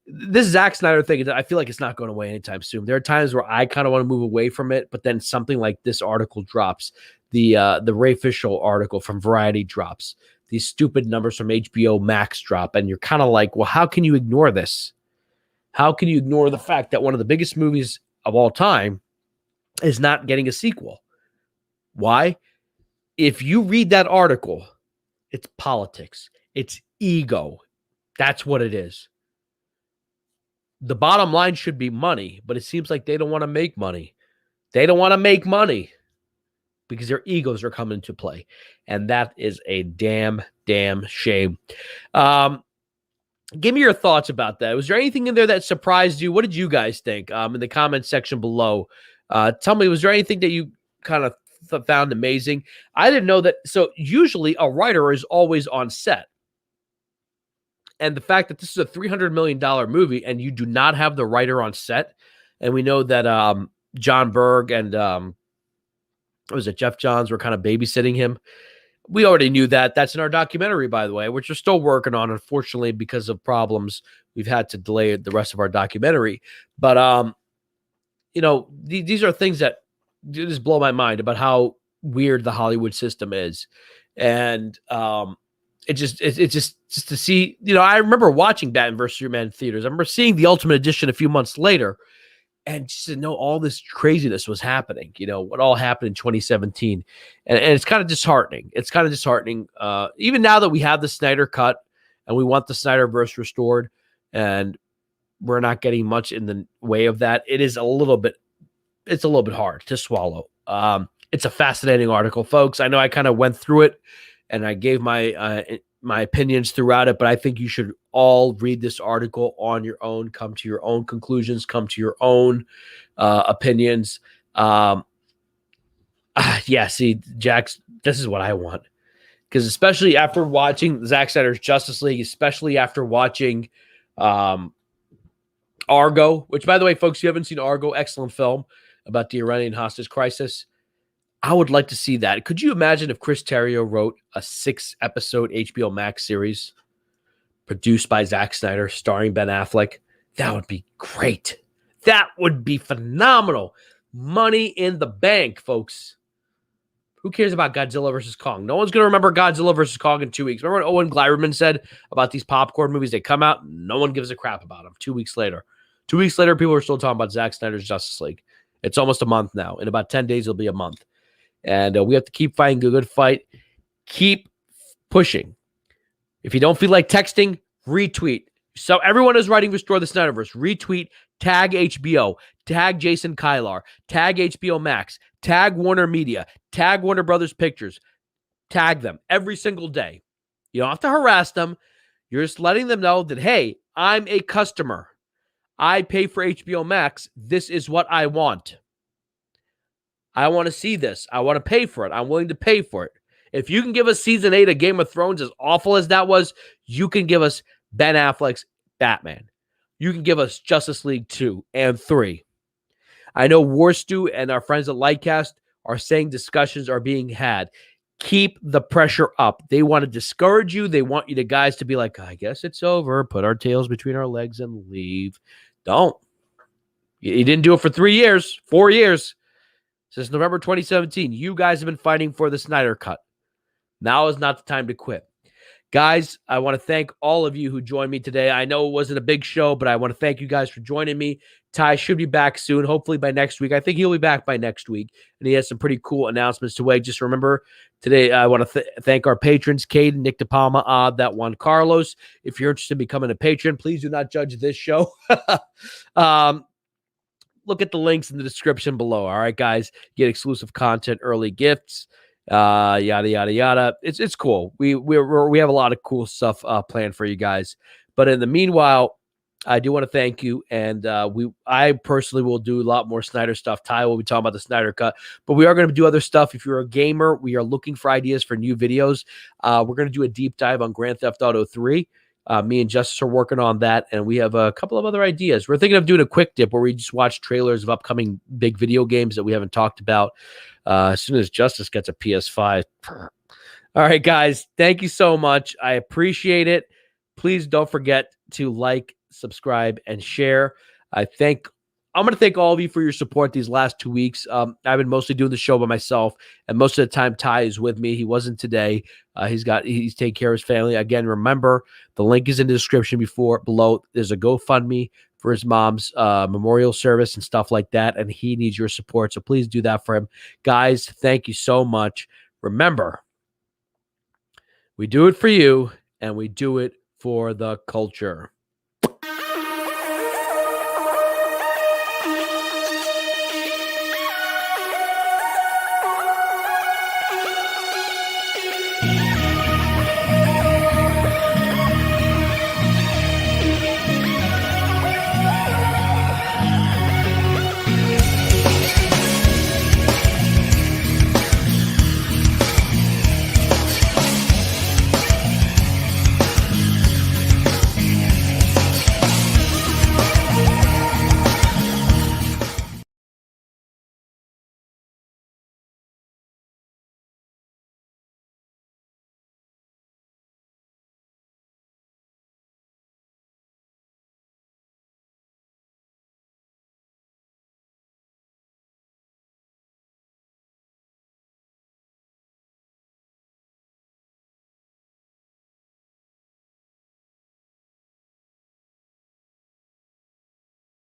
This Zack Snyder thing, I feel like it's not going away anytime soon. There are times where I kind of want to move away from it, but then something like this article drops. The Ray Fisher article from Variety drops. These stupid numbers from HBO Max drop, and you're kind of like, well, how can you ignore this? How can you ignore the fact that one of the biggest movies of all time is not getting a sequel? Why? If you read that article, it's politics. It's ego. That's what it is. The bottom line should be money, but it seems like they don't want to make money. They don't want to make money because their egos are coming into play. And that is a damn shame. Give me your thoughts about that. Was there anything in there that surprised you? What did you guys think? In the comment section below. Tell me, was there anything that you kind of found amazing? I didn't know that. So usually a writer is always on set. And the fact that this is a $300 million movie and you do not have the writer on set, and we know that John Berg and Jeff Johns were kind of babysitting him. We already knew that. That's in our documentary, by the way, which we're still working on. Unfortunately, because of problems, we've had to delay the rest of our documentary. But these are things that just blow my mind about how weird the Hollywood system is, and it's just to see, I remember watching Batman vs Superman in theaters. I remember seeing the Ultimate Edition a few months later, and just to know all this craziness was happening, what all happened in 2017. And it's kind of disheartening. It's kind of disheartening. Even now that we have the Snyder cut and we want the Snyderverse restored, and we're not getting much in the way of that, it's a little bit hard to swallow. It's a fascinating article, folks. I know I kind of went through it and I gave my opinions throughout it, but I think you should all read this article on your own, come to your own conclusions, come to your own opinions. Yeah, see, Jax, this is what I want. Because especially after watching Zack Snyder's Justice League, especially after watching Argo, which, by the way, folks, you haven't seen Argo, excellent film about the Iranian hostage crisis. I would like to see that. Could you imagine if Chris Terrio wrote a 6-episode HBO Max series produced by Zack Snyder, starring Ben Affleck? That would be great. That would be phenomenal. Money in the bank, folks. Who cares about Godzilla versus Kong? No one's going to remember Godzilla versus Kong in 2 weeks. Remember what Owen Gleiberman said about these popcorn movies? They come out, no one gives a crap about them. 2 weeks later. 2 weeks later, people are still talking about Zack Snyder's Justice League. It's almost a month now. In about 10 days, it'll be a month. And we have to keep fighting a good fight. Keep pushing. If you don't feel like texting, retweet. So everyone is writing Restore the Snyderverse. Retweet, tag HBO, tag Jason Kylar, tag HBO Max, tag Warner Media, tag Warner Brothers Pictures. Tag them every single day. You don't have to harass them. You're just letting them know that, hey, I'm a customer. I pay for HBO Max. This is what I want. I want to see this. I want to pay for it. I'm willing to pay for it. If you can give us season 8 of Game of Thrones, as awful as that was, you can give us Ben Affleck's Batman. You can give us Justice League 2 and 3. I know Warstu and our friends at Lightcast are saying discussions are being had. Keep the pressure up. They want to discourage you. They want you guys to be like, I guess it's over. Put our tails between our legs and leave. Don't. You didn't do it for 3 years, 4 years. Since November 2017, you guys have been fighting for the Snyder Cut. Now is not the time to quit. Guys, I want to thank all of you who joined me today. I know it wasn't a big show, but I want to thank you guys for joining me. Ty should be back soon, hopefully by next week. I think he'll be back by next week, and he has some pretty cool announcements to make. Just remember, today I want to thank our patrons, Cade, Nick DePalma, Odd, That One, Carlos. If you're interested in becoming a patron, please do not judge this show. Look at the links in the description below. All right, guys, get exclusive content, early gifts, yada yada yada. It's cool. We have a lot of cool stuff planned for you guys. But in the meanwhile, I do want to thank you, and I personally will do a lot more Snyder stuff. Ty will be talking about the Snyder Cut, but we are going to do other stuff. If you're a gamer, we are looking for ideas for new videos. We're going to do a deep dive on Grand Theft Auto 3. Me and Justice are working on that, and we have a couple of other ideas. We're thinking of doing a quick dip where we just watch trailers of upcoming big video games that we haven't talked about as soon as Justice gets a PS5. All right, guys, thank you so much. I appreciate it. Please don't forget to like, subscribe, and share. I'm going to thank all of you for your support these last 2 weeks. I've been mostly doing the show by myself, and most of the time Ty is with me. He wasn't today. He's taking care of his family. Again, remember, the link is in the description below. There's a GoFundMe for his mom's memorial service and stuff like that, and he needs your support, so please do that for him. Guys, thank you so much. Remember, we do it for you, and we do it for the culture.